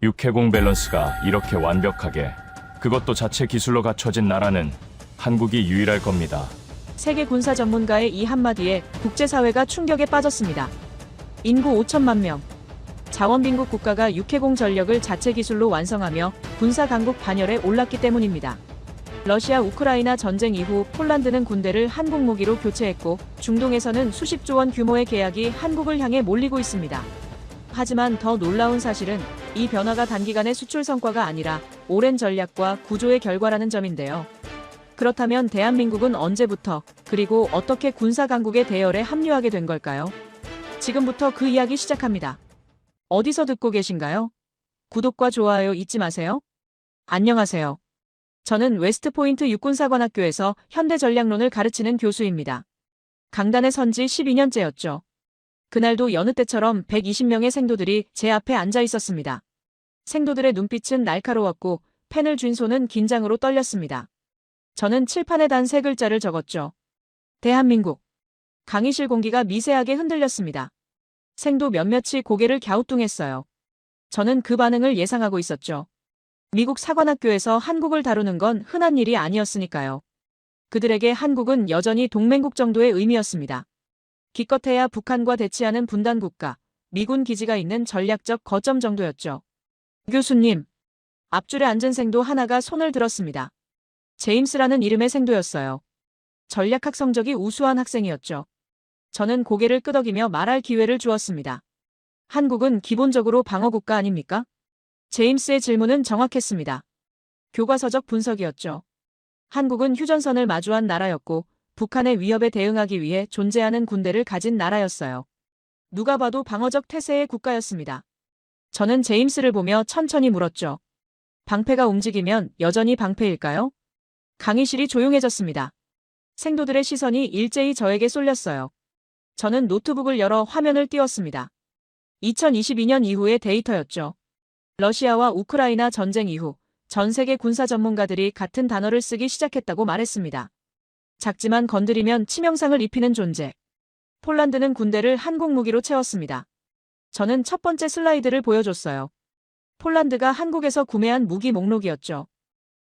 육해공 밸런스가 이렇게 완벽하게, 그것도 자체 기술로 갖춰진 나라는 한국이 유일할 겁니다. 세계 군사 전문가의 이 한마디에 국제사회가 충격에 빠졌습니다. 인구 5천만 명. 자원 빈국 국가가 육해공 전력을 자체 기술로 완성하며 군사 강국 반열에 올랐기 때문입니다. 러시아 우크라이나 전쟁 이후 폴란드는 군대를 한국 무기로 교체했고 중동에서는 수십조 원 규모의 계약이 한국을 향해 몰리고 있습니다. 하지만 더 놀라운 사실은 이 변화가 단기간의 수출 성과가 아니라 오랜 전략과 구조의 결과라는 점인데요. 그렇다면 대한민국은 언제부터 그리고 어떻게 군사 강국의 대열에 합류하게 된 걸까요? 지금부터 그 이야기 시작합니다. 어디서 듣고 계신가요? 구독과 좋아요 잊지 마세요. 안녕하세요. 저는 웨스트포인트 육군사관학교에서 현대전략론을 가르치는 교수입니다. 강단에 선 지 12년째였죠. 그날도 여느 때처럼 120명의 생도들이 제 앞에 앉아 있었습니다. 생도들의 눈빛은 날카로웠고 펜을 쥔 손은 긴장으로 떨렸습니다. 저는 칠판에 단 3글자를 적었죠. 대한민국. 강의실 공기가 미세하게 흔들렸습니다. 생도 몇몇이 고개를 갸우뚱했어요. 저는 그 반응을 예상하고 있었죠. 미국 사관학교에서 한국을 다루는 건 흔한 일이 아니었으니까요. 그들에게 한국은 여전히 동맹국 정도의 의미였습니다. 기껏해야 북한과 대치하는 분단 국가, 미군 기지가 있는 전략적 거점 정도였죠. 교수님. 앞줄에 앉은 생도 하나가 손을 들었습니다. 제임스라는 이름의 생도였어요. 전략학 성적이 우수한 학생이었죠. 저는 고개를 끄덕이며 말할 기회를 주었습니다. 한국은 기본적으로 방어국가 아닙니까? 제임스의 질문은 정확했습니다. 교과서적 분석이었죠. 한국은 휴전선을 마주한 나라였고 북한의 위협에 대응하기 위해 존재하는 군대를 가진 나라였어요. 누가 봐도 방어적 태세의 국가였습니다. 저는 제임스를 보며 천천히 물었죠. 방패가 움직이면 여전히 방패일까요? 강의실이 조용해졌습니다. 생도들의 시선이 일제히 저에게 쏠렸어요. 저는 노트북을 열어 화면을 띄웠습니다. 2022년 이후의 데이터였죠. 러시아와 우크라이나 전쟁 이후 전 세계 군사 전문가들이 같은 단어를 쓰기 시작했다고 말했습니다. 작지만 건드리면 치명상을 입히는 존재. 폴란드는 군대를 한국 무기로 채웠습니다. 저는 첫 번째 슬라이드를 보여줬어요. 폴란드가 한국에서 구매한 무기 목록이었죠.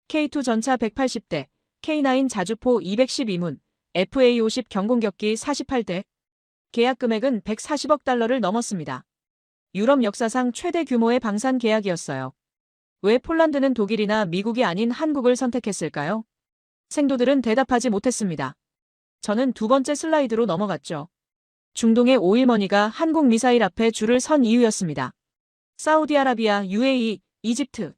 K2 전차 180대, K9 자주포 212문, FA-50 경공격기 48대. 계약 금액은 140억 달러를 넘었습니다. 유럽 역사상 최대 규모의 방산 계약이었어요. 왜 폴란드는 독일이나 미국이 아닌 한국을 선택했을까요? 생도들은 대답하지 못했습니다. 저는 두 번째 슬라이드로 넘어갔죠. 중동의 오일머니가 한국 미사일 앞에 줄을 선 이유였습니다. 사우디아라비아, UAE, 이집트.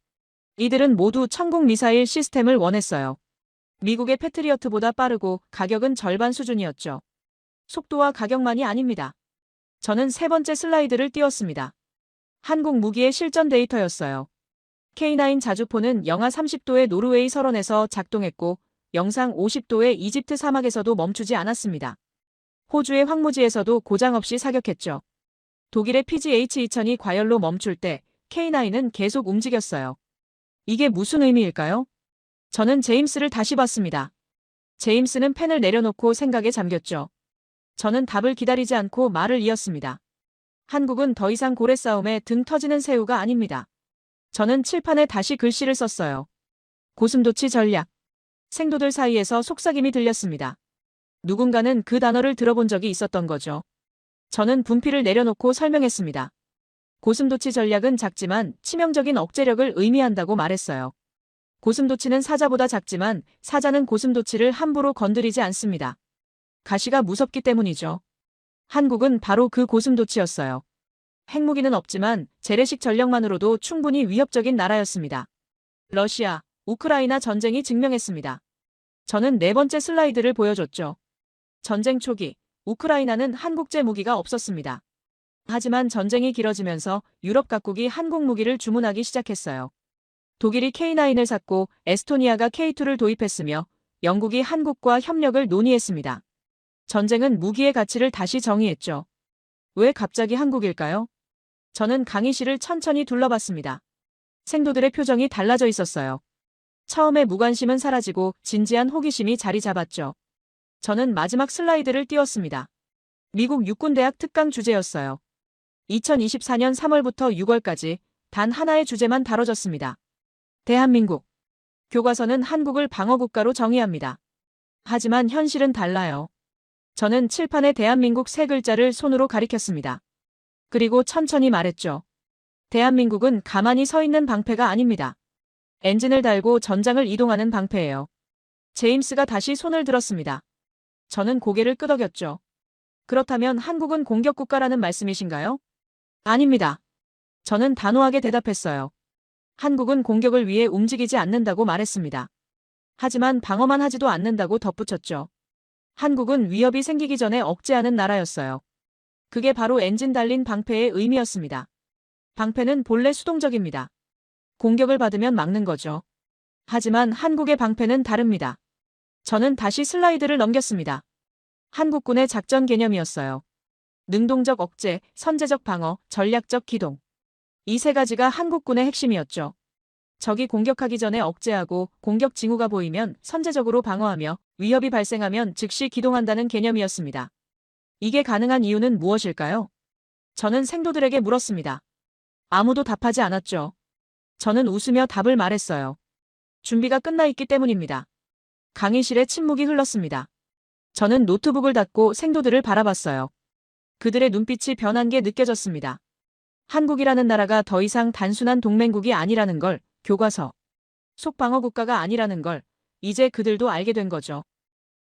이들은 모두 천국 미사일 시스템을 원했어요. 미국의 패트리어트보다 빠르고 가격은 절반 수준이었죠. 속도와 가격만이 아닙니다. 저는 세 번째 슬라이드를 띄웠습니다. 한국 무기의 실전 데이터였어요. K9 자주포는 영하 30도의 노르웨이 설원에서 작동했고 영상 50도의 이집트 사막에서도 멈추지 않았습니다. 호주의 황무지에서도 고장 없이 사격했죠. 독일의 PGH-2000이 과열로 멈출 때 K9은 계속 움직였어요. 이게 무슨 의미일까요? 저는 제임스를 다시 봤습니다. 제임스는 펜을 내려놓고 생각에 잠겼죠. 저는 답을 기다리지 않고 말을 이었습니다. 한국은 더 이상 고래 싸움에 등 터지는 새우가 아닙니다. 저는 칠판에 다시 글씨를 썼어요. 고슴도치 전략. 생도들 사이에서 속삭임이 들렸습니다. 누군가는 그 단어를 들어본 적이 있었던 거죠. 저는 분필을 내려놓고 설명했습니다. 고슴도치 전략은 작지만 치명적인 억제력을 의미한다고 말했어요. 고슴도치는 사자보다 작지만 사자는 고슴도치를 함부로 건드리지 않습니다. 가시가 무섭기 때문이죠. 한국은 바로 그 고슴도치였어요. 핵무기는 없지만 재래식 전력만으로도 충분히 위협적인 나라였습니다. 러시아, 우크라이나 전쟁이 증명했습니다. 저는 네 번째 슬라이드를 보여줬죠. 전쟁 초기, 우크라이나는 한국제 무기가 없었습니다. 하지만 전쟁이 길어지면서 유럽 각국이 한국 무기를 주문하기 시작했어요. 독일이 K9을 샀고 에스토니아가 K2를 도입했으며 영국이 한국과 협력을 논의했습니다. 전쟁은 무기의 가치를 다시 정의했죠. 왜 갑자기 한국일까요? 저는 강의실을 천천히 둘러봤습니다. 생도들의 표정이 달라져 있었어요. 처음에 무관심은 사라지고 진지한 호기심이 자리 잡았죠. 저는 마지막 슬라이드를 띄웠습니다. 미국 육군대학 특강 주제였어요. 2024년 3월부터 6월까지 단 하나의 주제만 다뤄졌습니다. 대한민국. 교과서는 한국을 방어국가로 정의합니다. 하지만 현실은 달라요. 저는 칠판에 대한민국 세 글자를 손으로 가리켰습니다. 그리고 천천히 말했죠. 대한민국은 가만히 서 있는 방패가 아닙니다. 엔진을 달고 전장을 이동하는 방패예요. 제임스가 다시 손을 들었습니다. 저는 고개를 끄덕였죠. 그렇다면 한국은 공격국가라는 말씀이신가요? 아닙니다. 저는 단호하게 대답했어요. 한국은 공격을 위해 움직이지 않는다고 말했습니다. 하지만 방어만 하지도 않는다고 덧붙였죠. 한국은 위협이 생기기 전에 억제하는 나라였어요. 그게 바로 엔진 달린 방패의 의미였습니다. 방패는 본래 수동적입니다. 공격을 받으면 막는 거죠. 하지만 한국의 방패는 다릅니다. 저는 다시 슬라이드를 넘겼습니다. 한국군의 작전 개념이었어요. 능동적 억제, 선제적 방어, 전략적 기동. 이 세 가지가 한국군의 핵심이었죠. 적이 공격하기 전에 억제하고 공격 징후가 보이면 선제적으로 방어하며 위협이 발생하면 즉시 기동한다는 개념이었습니다. 이게 가능한 이유는 무엇일까요? 저는 생도들에게 물었습니다. 아무도 답하지 않았죠. 저는 웃으며 답을 말했어요. 준비가 끝나 있기 때문입니다. 강의실에 침묵이 흘렀습니다. 저는 노트북을 닫고 생도들을 바라봤어요. 그들의 눈빛이 변한 게 느껴졌습니다. 한국이라는 나라가 더 이상 단순한 동맹국이 아니라는 걸, 교과서 속 방어국가가 아니라는 걸 이제 그들도 알게 된 거죠.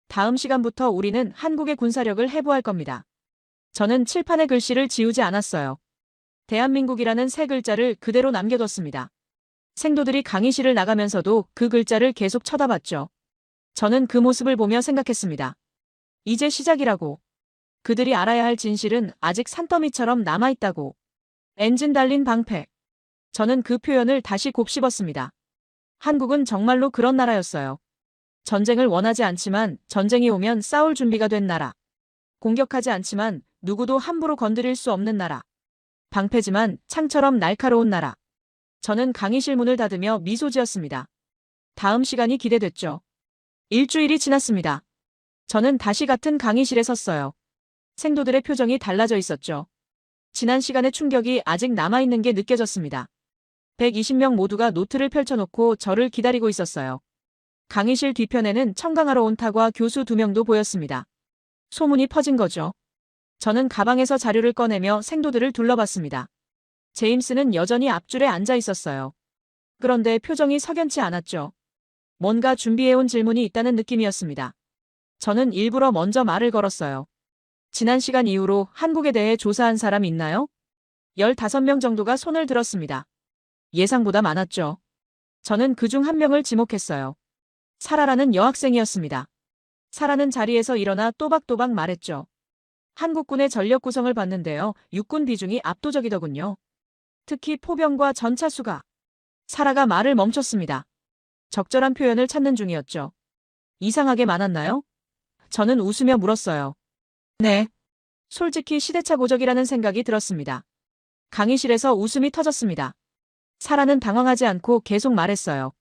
다음 시간부터 우리는 한국의 군사력을 해부할 겁니다. 저는 칠판의 글씨를 지우지 않았어요. 대한민국이라는 세 글자를 그대로 남겨뒀습니다. 생도들이 강의실을 나가면서도 그 글자를 계속 쳐다봤죠. 저는 그 모습을 보며 생각했습니다. 이제 시작이라고. 그들이 알아야 할 진실은 아직 산더미처럼 남아있다고. 엔진 달린 방패. 저는 그 표현을 다시 곱씹었습니다. 한국은 정말로 그런 나라였어요. 전쟁을 원하지 않지만 전쟁이 오면 싸울 준비가 된 나라. 공격하지 않지만 누구도 함부로 건드릴 수 없는 나라. 방패지만 창처럼 날카로운 나라. 저는 강의실 문을 닫으며 미소 지었습니다. 다음 시간이 기대됐죠. 일주일이 지났습니다. 저는 다시 같은 강의실에 섰어요. 생도들의 표정이 달라져 있었죠. 지난 시간의 충격이 아직 남아있는 게 느껴졌습니다. 120명 모두가 노트를 펼쳐놓고 저를 기다리고 있었어요. 강의실 뒤편에는 청강하러 온 타과 교수 2명도 보였습니다. 소문이 퍼진 거죠. 저는 가방에서 자료를 꺼내며 생도들을 둘러봤습니다. 제임스는 여전히 앞줄에 앉아 있었어요. 그런데 표정이 석연치 않았죠. 뭔가 준비해온 질문이 있다는 느낌이었습니다. 저는 일부러 먼저 말을 걸었어요. 지난 시간 이후로 한국에 대해 조사한 사람 있나요? 15명 정도가 손을 들었습니다. 예상보다 많았죠. 저는 그중 한 명을 지목했어요. 사라라는 여학생이었습니다. 사라는 자리에서 일어나 또박또박 말했죠. 한국군의 전력 구성을 봤는데요. 육군 비중이 압도적이더군요. 특히 포병과 전차 수가. 사라가 말을 멈췄습니다. 적절한 표현을 찾는 중이었죠. 이상하게 많았나요? 저는 웃으며 물었어요. 네. 솔직히 시대착 오적이라는 생각이 들었습니다. 강의실에서 웃음이 터졌습니다. 사라는 당황하지 않고 계속 말했어요.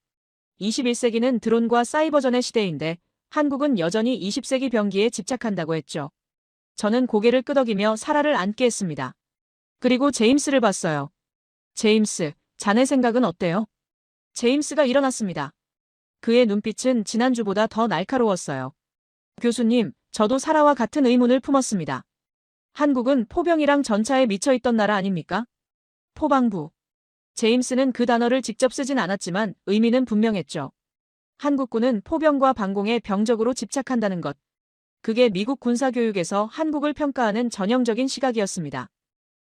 21세기는 드론과 사이버전의 시대인데 한국은 여전히 20세기 병기에 집착한다고 했죠. 저는 고개를 끄덕이며 사라를 앉게 했습니다. 그리고 제임스를 봤어요. 제임스, 자네 생각은 어때요? 제임스가 일어났습니다. 그의 눈빛은 지난주보다 더 날카로웠어요. 교수님, 저도 사라와 같은 의문을 품었습니다. 한국은 포병이랑 전차에 미쳐있던 나라 아닙니까? 포방부. 제임스는 그 단어를 직접 쓰진 않았지만 의미는 분명했죠. 한국군은 포병과 방공에 병적으로 집착한다는 것. 그게 미국 군사교육에서 한국을 평가하는 전형적인 시각이었습니다.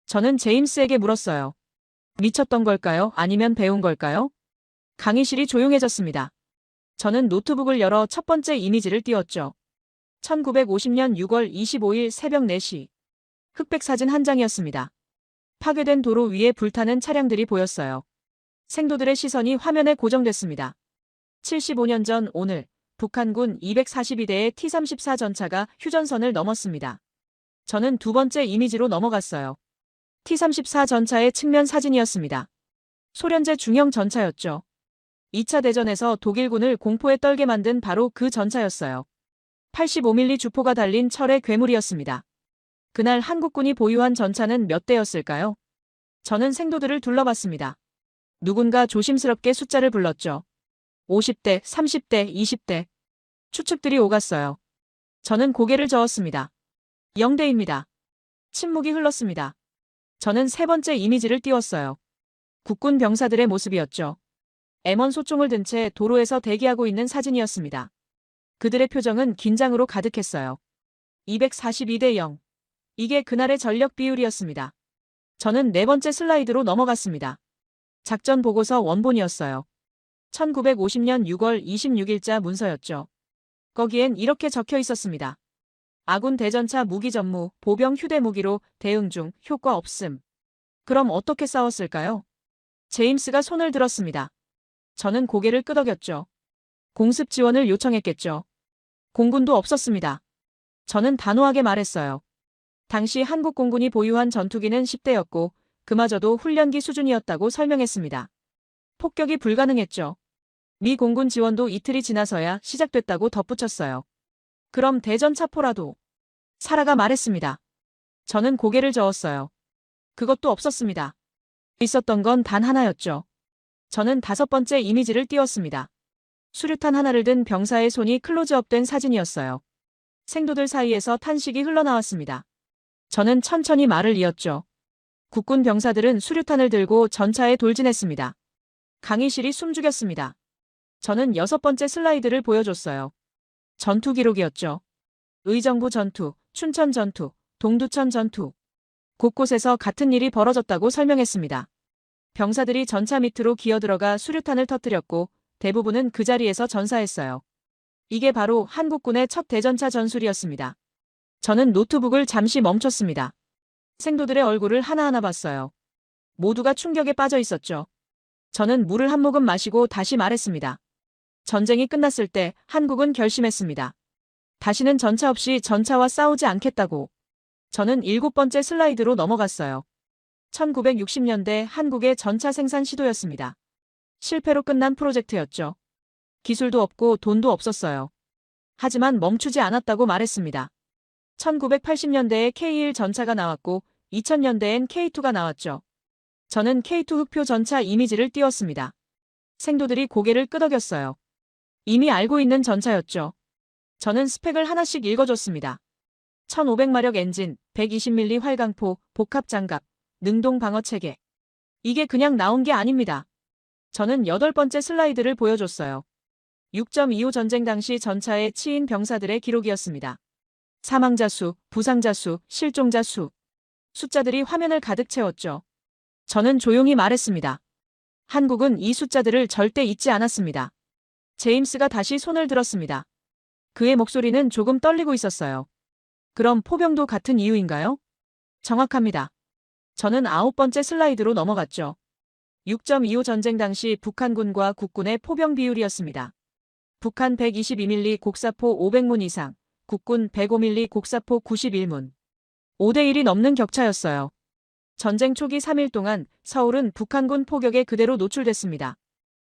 저는 제임스에게 물었어요. 미쳤던 걸까요? 아니면 배운 걸까요? 강의실이 조용해졌습니다. 저는 노트북을 열어 첫 번째 이미지를 띄웠죠. 1950년 6월 25일 새벽 4시. 흑백 사진 한 장이었습니다. 파괴된 도로 위에 불타는 차량들이 보였어요. 생도들의 시선이 화면에 고정됐습니다. 75년 전 오늘 북한군 242대의 T-34 전차가 휴전선을 넘었습니다. 저는 두 번째 이미지로 넘어갔어요. T-34 전차의 측면 사진이었습니다. 소련제 중형 전차였죠. 2차 대전에서 독일군을 공포에 떨게 만든 바로 그 전차였어요. 85mm 주포가 달린 철의 괴물이었습니다. 그날 한국군이 보유한 전차는 몇 대였을까요? 저는 생도들을 둘러봤습니다. 누군가 조심스럽게 숫자를 불렀죠. 50대, 30대, 20대. 추측들이 오갔어요. 저는 고개를 저었습니다. 0대입니다. 침묵이 흘렀습니다. 저는 세 번째 이미지를 띄웠어요. 국군 병사들의 모습이었죠. M1 소총을 든 채 도로에서 대기하고 있는 사진이었습니다. 그들의 표정은 긴장으로 가득했어요. 242대 0. 이게 그날의 전력 비율이었습니다. 저는 네 번째 슬라이드로 넘어갔습니다. 작전 보고서 원본이었어요. 1950년 6월 26일자 문서였죠. 거기엔 이렇게 적혀 있었습니다. 아군 대전차 무기 전무, 보병 휴대 무기로 대응 중, 효과 없음. 그럼 어떻게 싸웠을까요? 제임스가 손을 들었습니다. 저는 고개를 끄덕였죠. 공습 지원을 요청했겠죠. 공군도 없었습니다. 저는 단호하게 말했어요. 당시 한국 공군이 보유한 전투기는 10대였고 그마저도 훈련기 수준이었다고 설명했습니다. 폭격이 불가능했죠. 미 공군 지원도 이틀이 지나서야 시작됐다고 덧붙였어요. 그럼 대전차포라도. 사라가 말했습니다. 저는 고개를 저었어요. 그것도 없었습니다. 있었던 건 단 하나였죠. 저는 다섯 번째 이미지를 띄웠습니다. 수류탄 하나를 든 병사의 손이 클로즈업된 사진이었어요. 생도들 사이에서 탄식이 흘러나왔습니다. 저는 천천히 말을 이었죠. 국군 병사들은 수류탄을 들고 전차에 돌진했습니다. 강의실이 숨죽였습니다. 저는 여섯 번째 슬라이드를 보여줬어요. 전투 기록이었죠. 의정부 전투, 춘천 전투, 동두천 전투. 곳곳에서 같은 일이 벌어졌다고 설명했습니다. 병사들이 전차 밑으로 기어들어가 수류탄을 터뜨렸고 대부분은 그 자리에서 전사했어요. 이게 바로 한국군의 첫 대전차 전술이었습니다. 저는 노트북을 잠시 멈췄습니다. 생도들의 얼굴을 하나하나 봤어요. 모두가 충격에 빠져 있었죠. 저는 물을 한 모금 마시고 다시 말했습니다. 전쟁이 끝났을 때 한국은 결심했습니다. 다시는 전차 없이 전차와 싸우지 않겠다고. 저는 일곱 번째 슬라이드로 넘어갔어요. 1960년대 한국의 전차 생산 시도였습니다. 실패로 끝난 프로젝트였죠. 기술도 없고 돈도 없었어요. 하지만 멈추지 않았다고 말했습니다. 1980년대에 K1 전차가 나왔고 2000년대엔 K2가 나왔죠. 저는 K2 흑표 전차 이미지를 띄웠습니다. 생도들이 고개를 끄덕였어요. 이미 알고 있는 전차였죠. 저는 스펙을 하나씩 읽어줬습니다. 1500마력 엔진, 120mm 활강포, 복합장갑, 능동 방어체계. 이게 그냥 나온 게 아닙니다. 저는 여덟 번째 슬라이드를 보여줬어요. 6.25 전쟁 당시 전차에 치인 병사들의 기록이었습니다. 사망자 수, 부상자 수, 실종자 수. 숫자들이 화면을 가득 채웠죠. 저는 조용히 말했습니다. 한국은 이 숫자들을 절대 잊지 않았습니다. 제임스가 다시 손을 들었습니다. 그의 목소리는 조금 떨리고 있었어요. 그럼 포병도 같은 이유인가요? 정확합니다. 저는 아홉 번째 슬라이드로 넘어갔죠. 6.25 전쟁 당시 북한군과 국군의 포병 비율이었습니다. 북한 122mm 곡사포 500문 이상, 국군 105mm 곡사포 91문. 5대1이 넘는 격차였어요. 전쟁 초기 3일 동안 서울은 북한군 포격에 그대로 노출됐습니다.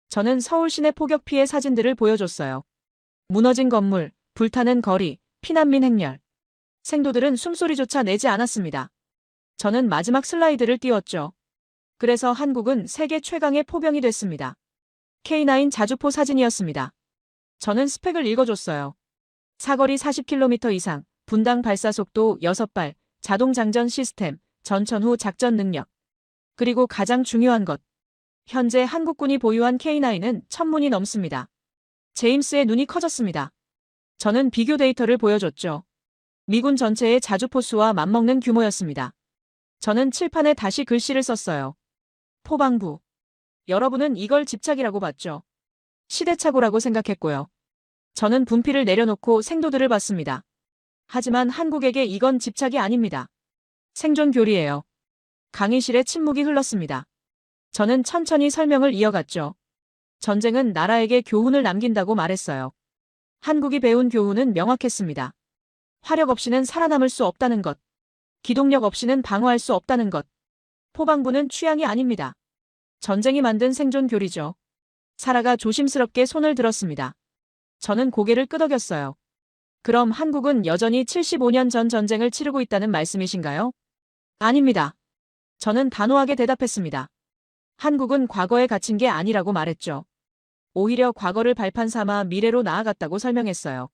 저는 서울 시내 포격 피해 사진들을 보여줬어요. 무너진 건물, 불타는 거리, 피난민 행렬. 생도들은 숨소리조차 내지 않았습니다. 저는 마지막 슬라이드를 띄웠죠. 그래서 한국은 세계 최강의 포병이 됐습니다. K9 자주포 사진이었습니다. 저는 스펙을 읽어줬어요. 사거리 40km 이상, 분당 발사속도 6발, 자동 장전 시스템, 전천 후 작전 능력. 그리고 가장 중요한 것. 현재 한국군이 보유한 K9은 1000문이 넘습니다. 제임스의 눈이 커졌습니다. 저는 비교 데이터를 보여줬죠. 미군 전체의 자주포 수와 맞먹는 규모였습니다. 저는 칠판에 다시 글씨를 썼어요. 포방부. 여러분은 이걸 집착이라고 봤죠. 시대착오라고 생각했고요. 저는 분필을 내려놓고 생도들을 봤습니다. 하지만 한국에게 이건 집착이 아닙니다. 생존 교리예요. 강의실에 침묵이 흘렀습니다. 저는 천천히 설명을 이어갔죠. 전쟁은 나라에게 교훈을 남긴다고 말했어요. 한국이 배운 교훈은 명확했습니다. 화력 없이는 살아남을 수 없다는 것. 기동력 없이는 방어할 수 없다는 것. 포방부는 취향이 아닙니다. 전쟁이 만든 생존 교리죠. 사라가 조심스럽게 손을 들었습니다. 저는 고개를 끄덕였어요. 그럼 한국은 여전히 75년 전 전쟁을 치르고 있다는 말씀이신가요? 아닙니다. 저는 단호하게 대답했습니다. 한국은 과거에 갇힌 게 아니라고 말했죠. 오히려 과거를 발판 삼아 미래로 나아갔다고 설명했어요.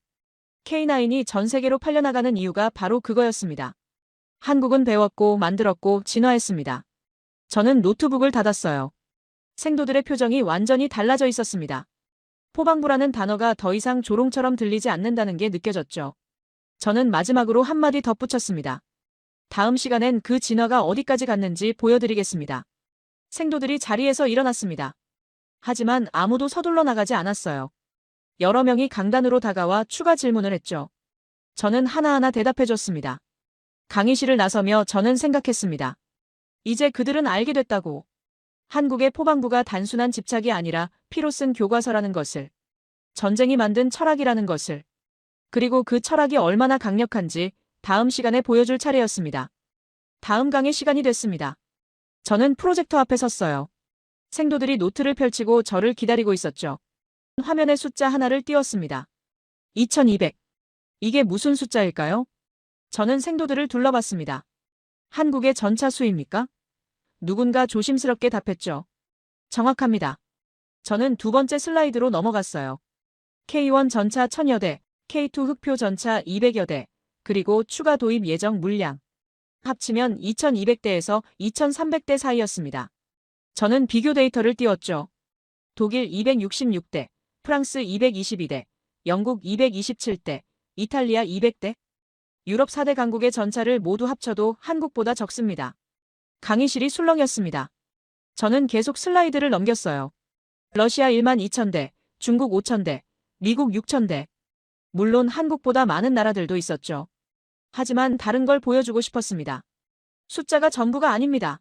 K9이 전 세계로 팔려나가는 이유가 바로 그거였습니다. 한국은 배웠고 만들었고 진화했습니다. 저는 노트북을 닫았어요. 생도들의 표정이 완전히 달라져 있었습니다. 포방부라는 단어가 더 이상 조롱처럼 들리지 않는다는 게 느껴졌죠. 저는 마지막으로 한마디 덧붙였습니다. 다음 시간엔 그 진화가 어디까지 갔는지 보여드리겠습니다. 생도들이 자리에서 일어났습니다. 하지만 아무도 서둘러 나가지 않았어요. 여러 명이 강단으로 다가와 추가 질문을 했죠. 저는 하나하나 대답해줬습니다. 강의실을 나서며 저는 생각했습니다. 이제 그들은 알게 됐다고. 한국의 포방부가 단순한 집착이 아니라 피로 쓴 교과서라는 것을. 전쟁이 만든 철학이라는 것을. 그리고 그 철학이 얼마나 강력한지 다음 시간에 보여줄 차례였습니다. 다음 강의 시간이 됐습니다. 저는 프로젝터 앞에 섰어요. 생도들이 노트를 펼치고 저를 기다리고 있었죠. 화면에 숫자 하나를 띄웠습니다. 2200. 이게 무슨 숫자일까요? 저는 생도들을 둘러봤습니다. 한국의 전차 수입니까? 누군가 조심스럽게 답했죠. 정확합니다. 저는 두 번째 슬라이드로 넘어갔어요. K1 전차 1000여 대, K2 흑표 전차 200여 대, 그리고 추가 도입 예정 물량. 합치면 2200대에서 2300대 사이였습니다. 저는 비교 데이터를 띄웠죠. 독일 266대, 프랑스 222대, 영국 227대, 이탈리아 200대. 유럽 4대 강국의 전차를 모두 합쳐도 한국보다 적습니다. 강의실이 술렁였습니다. 저는 계속 슬라이드를 넘겼어요. 러시아 1만 2천 대, 중국 5천 대, 미국 6천 대. 물론 한국보다 많은 나라들도 있었죠. 하지만 다른 걸 보여주고 싶었습니다. 숫자가 전부가 아닙니다.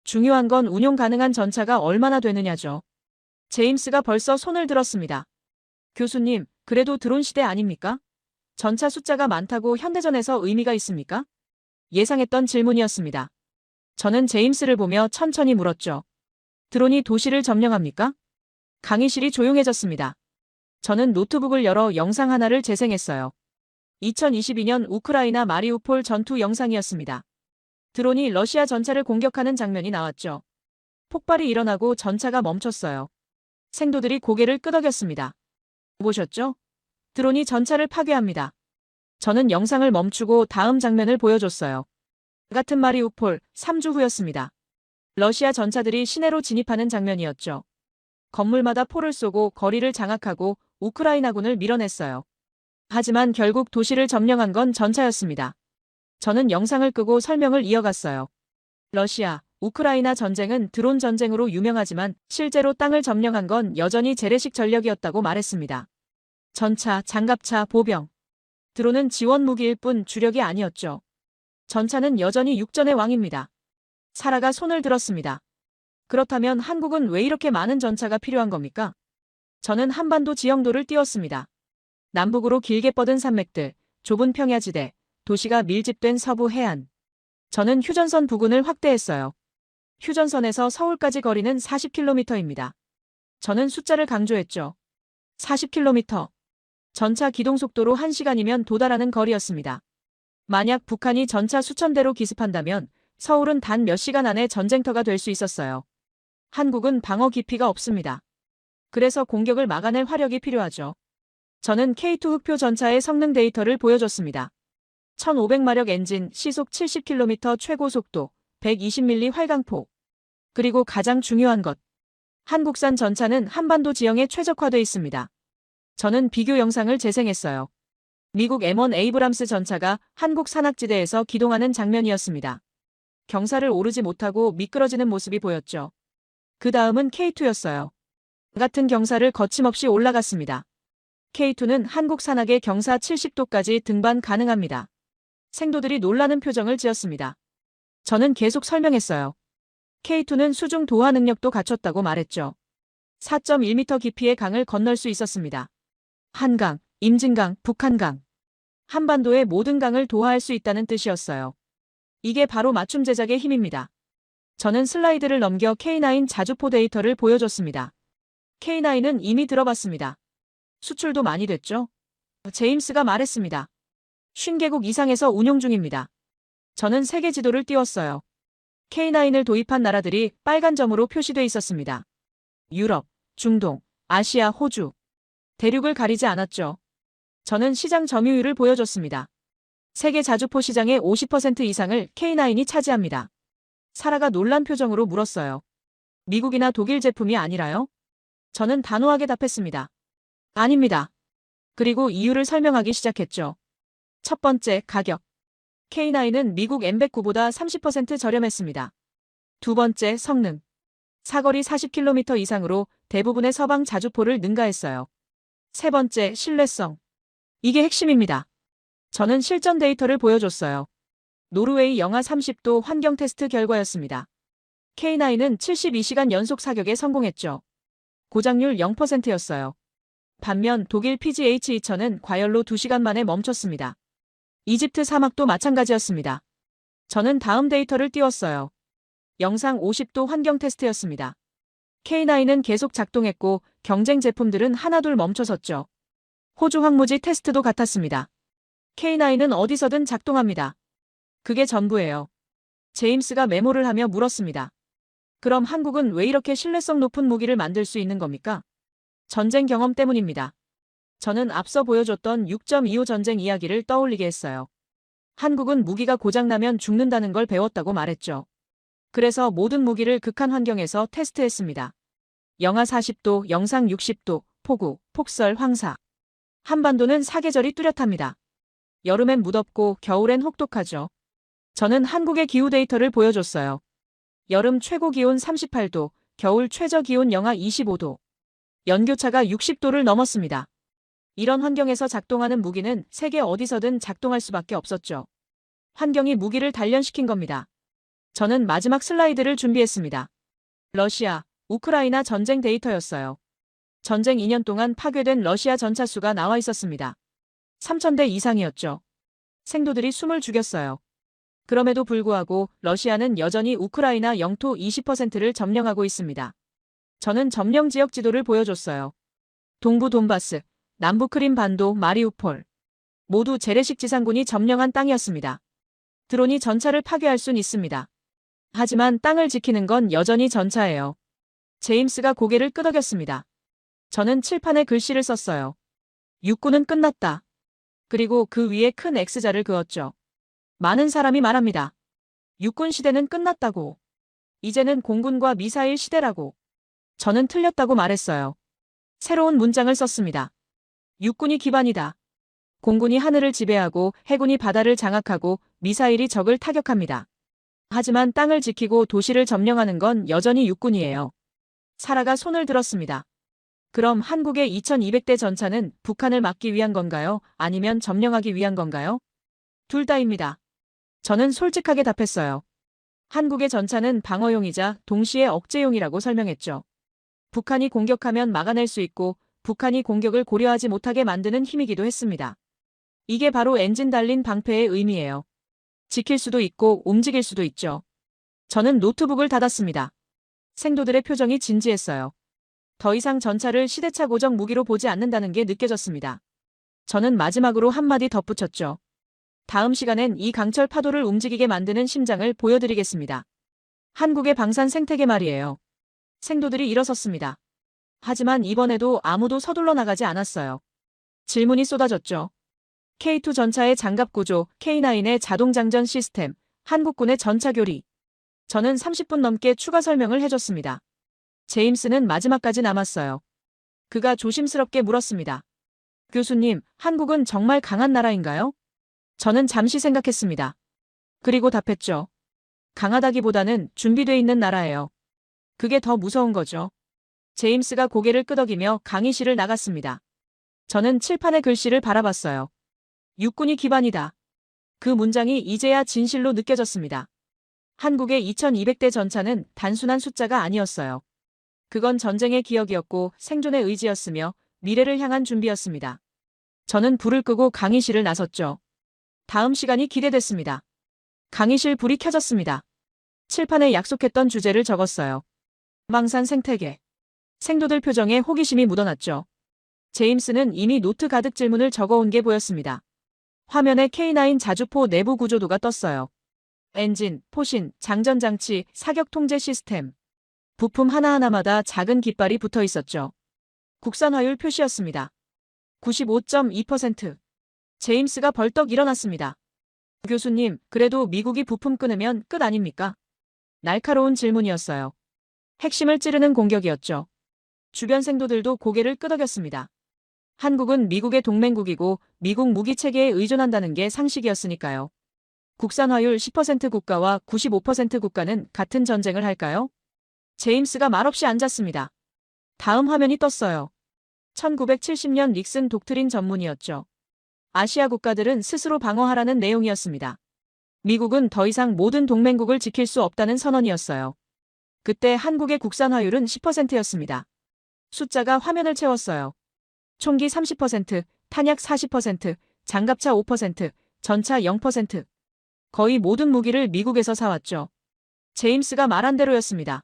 중요한 건 운용 가능한 전차가 얼마나 되느냐죠. 제임스가 벌써 손을 들었습니다. 교수님, 그래도 드론 시대 아닙니까? 전차 숫자가 많다고 현대전에서 의미가 있습니까? 예상했던 질문이었습니다. 저는 제임스를 보며 천천히 물었죠. 드론이 도시를 점령합니까? 강의실이 조용해졌습니다. 저는 노트북을 열어 영상 하나를 재생했어요. 2022년 우크라이나 마리우폴 전투 영상이었습니다. 드론이 러시아 전차를 공격하는 장면이 나왔죠. 폭발이 일어나고 전차가 멈췄어요. 생도들이 고개를 끄덕였습니다. 보셨죠? 드론이 전차를 파괴합니다. 저는 영상을 멈추고 다음 장면을 보여줬어요. 같은 마리우폴 3주 후였습니다. 러시아 전차들이 시내로 진입하는 장면이었죠. 건물마다 포를 쏘고 거리를 장악하고 우크라이나군을 밀어냈어요. 하지만 결국 도시를 점령한 건 전차였습니다. 저는 영상을 끄고 설명을 이어갔어요. 러시아, 우크라이나 전쟁은 드론 전쟁으로 유명하지만 실제로 땅을 점령한 건 여전히 재래식 전력이었다고 말했습니다. 전차, 장갑차, 보병. 드론은 지원 무기일 뿐 주력이 아니었죠. 전차는 여전히 육전의 왕입니다. 사라가 손을 들었습니다. 그렇다면 한국은 왜 이렇게 많은 전차가 필요한 겁니까? 저는 한반도 지형도를 띄웠습니다. 남북으로 길게 뻗은 산맥들, 좁은 평야지대, 도시가 밀집된 서부 해안. 저는 휴전선 부근을 확대했어요. 휴전선에서 서울까지 거리는 40km입니다. 저는 숫자를 강조했죠. 40km. 전차 기동속도로 1시간이면 도달하는 거리였습니다. 만약 북한이 전차 수천 대로 기습한다면 서울은 단 몇 시간 안에 전쟁터가 될 수 있었어요. 한국은 방어 기피가 없습니다. 그래서 공격을 막아낼 화력이 필요하죠. 저는 K2 흑표 전차의 성능 데이터를 보여줬습니다. 1500마력 엔진, 시속 70km 최고 속도, 120mm 활강포. 그리고 가장 중요한 것. 한국산 전차는 한반도 지형에 최적화돼 있습니다. 저는 비교 영상을 재생했어요. 미국 M1 에이브람스 전차가 한국 산악지대에서 기동하는 장면이었습니다. 경사를 오르지 못하고 미끄러지는 모습이 보였죠. 그 다음은 K2였어요. 같은 경사를 거침없이 올라갔습니다. K2는 한국 산악의 경사 70도까지 등반 가능합니다. 생도들이 놀라는 표정을 지었습니다. 저는 계속 설명했어요. K2는 수중 도하 능력도 갖췄다고 말했죠. 4.1m 깊이의 강을 건널 수 있었습니다. 한강, 임진강, 북한강. 한반도의 모든 강을 도하할 수 있다는 뜻이었어요. 이게 바로 맞춤 제작의 힘입니다. 저는 슬라이드를 넘겨 K9 자주포 데이터를 보여줬습니다. K9은 이미 들어봤습니다. 수출도 많이 됐죠? 제임스가 말했습니다. 50개국 이상에서 운용 중입니다. 저는 세계 지도를 띄웠어요. K9을 도입한 나라들이 빨간 점으로 표시돼 있었습니다. 유럽, 중동, 아시아, 호주. 대륙을 가리지 않았죠. 저는 시장 점유율을 보여줬습니다. 세계 자주포 시장의 50% 이상을 K9이 차지합니다. 사라가 놀란 표정으로 물었어요. 미국이나 독일 제품이 아니라요? 저는 단호하게 답했습니다. 아닙니다. 그리고 이유를 설명하기 시작했죠. 첫 번째, 가격. K9은 미국 M109보다 30% 저렴했습니다. 두 번째, 성능. 사거리 40km 이상으로 대부분의 서방 자주포를 능가했어요. 세 번째, 신뢰성. 이게 핵심입니다. 저는 실전 데이터를 보여줬어요. 노르웨이 영하 30도 환경 테스트 결과였습니다. K9은 72시간 연속 사격에 성공했죠. 고장률 0%였어요. 반면 독일 PGH-2000은 과열로 2시간 만에 멈췄습니다. 이집트 사막도 마찬가지였습니다. 저는 다음 데이터를 띄웠어요. 영상 50도 환경 테스트였습니다. K9은 계속 작동했고 경쟁 제품들은 하나둘 멈춰섰죠. 호주 황무지 테스트도 같았습니다. K9은 어디서든 작동합니다. 그게 전부예요. 제임스가 메모를 하며 물었습니다. 그럼 한국은 왜 이렇게 신뢰성 높은 무기를 만들 수 있는 겁니까? 전쟁 경험 때문입니다. 저는 앞서 보여줬던 6.25 전쟁 이야기를 떠올리게 했어요. 한국은 무기가 고장나면 죽는다는 걸 배웠다고 말했죠. 그래서 모든 무기를 극한 환경에서 테스트했습니다. 영하 40도, 영상 60도, 폭우, 폭설, 황사. 한반도는 사계절이 뚜렷합니다. 여름엔 무덥고 겨울엔 혹독하죠. 저는 한국의 기후 데이터를 보여줬어요. 여름 최고 기온 38도, 겨울 최저 기온 영하 25도. 연교차가 60도를 넘었습니다. 이런 환경에서 작동하는 무기는 세계 어디서든 작동할 수밖에 없었죠. 환경이 무기를 단련시킨 겁니다. 저는 마지막 슬라이드를 준비했습니다. 러시아, 우크라이나 전쟁 데이터였어요. 전쟁 2년 동안 파괴된 러시아 전차수가 나와 있었습니다. 3,000대 이상이었죠. 생도들이 숨을 죽였어요. 그럼에도 불구하고 러시아는 여전히 우크라이나 영토 20%를 점령하고 있습니다. 저는 점령 지역 지도를 보여줬어요. 동부 돈바스, 남부 크림반도, 마리우폴. 모두 재래식 지상군이 점령한 땅이었습니다. 드론이 전차를 파괴할 순 있습니다. 하지만 땅을 지키는 건 여전히 전차예요. 제임스가 고개를 끄덕였습니다. 저는 칠판에 글씨를 썼어요. 육군은 끝났다. 그리고 그 위에 큰 X자를 그었죠. 많은 사람이 말합니다. 육군 시대는 끝났다고. 이제는 공군과 미사일 시대라고. 저는 틀렸다고 말했어요. 새로운 문장을 썼습니다. 육군이 기반이다. 공군이 하늘을 지배하고 해군이 바다를 장악하고 미사일이 적을 타격합니다. 하지만 땅을 지키고 도시를 점령하는 건 여전히 육군이에요. 사라가 손을 들었습니다. 그럼 한국의 2200대 전차는 북한을 막기 위한 건가요? 아니면 점령하기 위한 건가요? 둘 다입니다. 저는 솔직하게 답했어요. 한국의 전차는 방어용이자 동시에 억제용이라고 설명했죠. 북한이 공격하면 막아낼 수 있고 북한이 공격을 고려하지 못하게 만드는 힘이기도 했습니다. 이게 바로 엔진 달린 방패의 의미예요. 지킬 수도 있고 움직일 수도 있죠. 저는 노트북을 닫았습니다. 생도들의 표정이 진지했어요. 더 이상 전차를 시대착 오적 무기로 보지 않는다는 게 느껴졌습니다. 저는 마지막으로 한마디 덧붙였죠. 다음 시간엔 이 강철 파도를 움직이게 만드는 심장을 보여드리겠습니다. 한국의 방산 생태계 말이에요. 생도들이 일어섰습니다. 하지만 이번에도 아무도 서둘러 나가지 않았어요. 질문이 쏟아졌죠. K2 전차의 장갑 구조, K9의 자동장전 시스템, 한국군의 전차 교리. 저는 30분 넘게 추가 설명을 해줬습니다. 제임스는 마지막까지 남았어요. 그가 조심스럽게 물었습니다. 교수님, 한국은 정말 강한 나라인가요? 저는 잠시 생각했습니다. 그리고 답했죠. 강하다기보다는 준비돼 있는 나라예요. 그게 더 무서운 거죠. 제임스가 고개를 끄덕이며 강의실을 나갔습니다. 저는 칠판의 글씨를 바라봤어요. 육군이 기반이다. 그 문장이 이제야 진실로 느껴졌습니다. 한국의 2200대 전차는 단순한 숫자가 아니었어요. 그건 전쟁의 기억이었고 생존의 의지였으며 미래를 향한 준비였습니다. 저는 불을 끄고 강의실을 나섰죠. 다음 시간이 기대됐습니다. 강의실 불이 켜졌습니다. 칠판에 약속했던 주제를 적었어요. 망산 생태계. 생도들 표정에 호기심이 묻어났죠. 제임스는 이미 노트 가득 질문을 적어온 게 보였습니다. 화면에 K9 자주포 내부 구조도가 떴어요. 엔진, 포신, 장전장치, 사격 통제 시스템. 부품 하나하나마다 작은 깃발이 붙어 있었죠. 국산화율 표시였습니다. 95.2%. 제임스가 벌떡 일어났습니다. 교수님, 그래도 미국이 부품 끊으면 끝 아닙니까? 날카로운 질문이었어요. 핵심을 찌르는 공격이었죠. 주변 생도들도 고개를 끄덕였습니다. 한국은 미국의 동맹국이고 미국 무기 체계에 의존한다는 게 상식이었으니까요. 국산화율 10% 국가와 95% 국가는 같은 전쟁을 할까요? 제임스가 말없이 앉았습니다. 다음 화면이 떴어요. 1970년 닉슨 독트린 전문이었죠. 아시아 국가들은 스스로 방어하라는 내용이었습니다. 미국은 더 이상 모든 동맹국을 지킬 수 없다는 선언이었어요. 그때 한국의 국산화율은 10%였습니다. 숫자가 화면을 채웠어요. 총기 30%, 탄약 40%, 장갑차 5%, 전차 0%. 거의 모든 무기를 미국에서 사왔죠. 제임스가 말한 대로였습니다.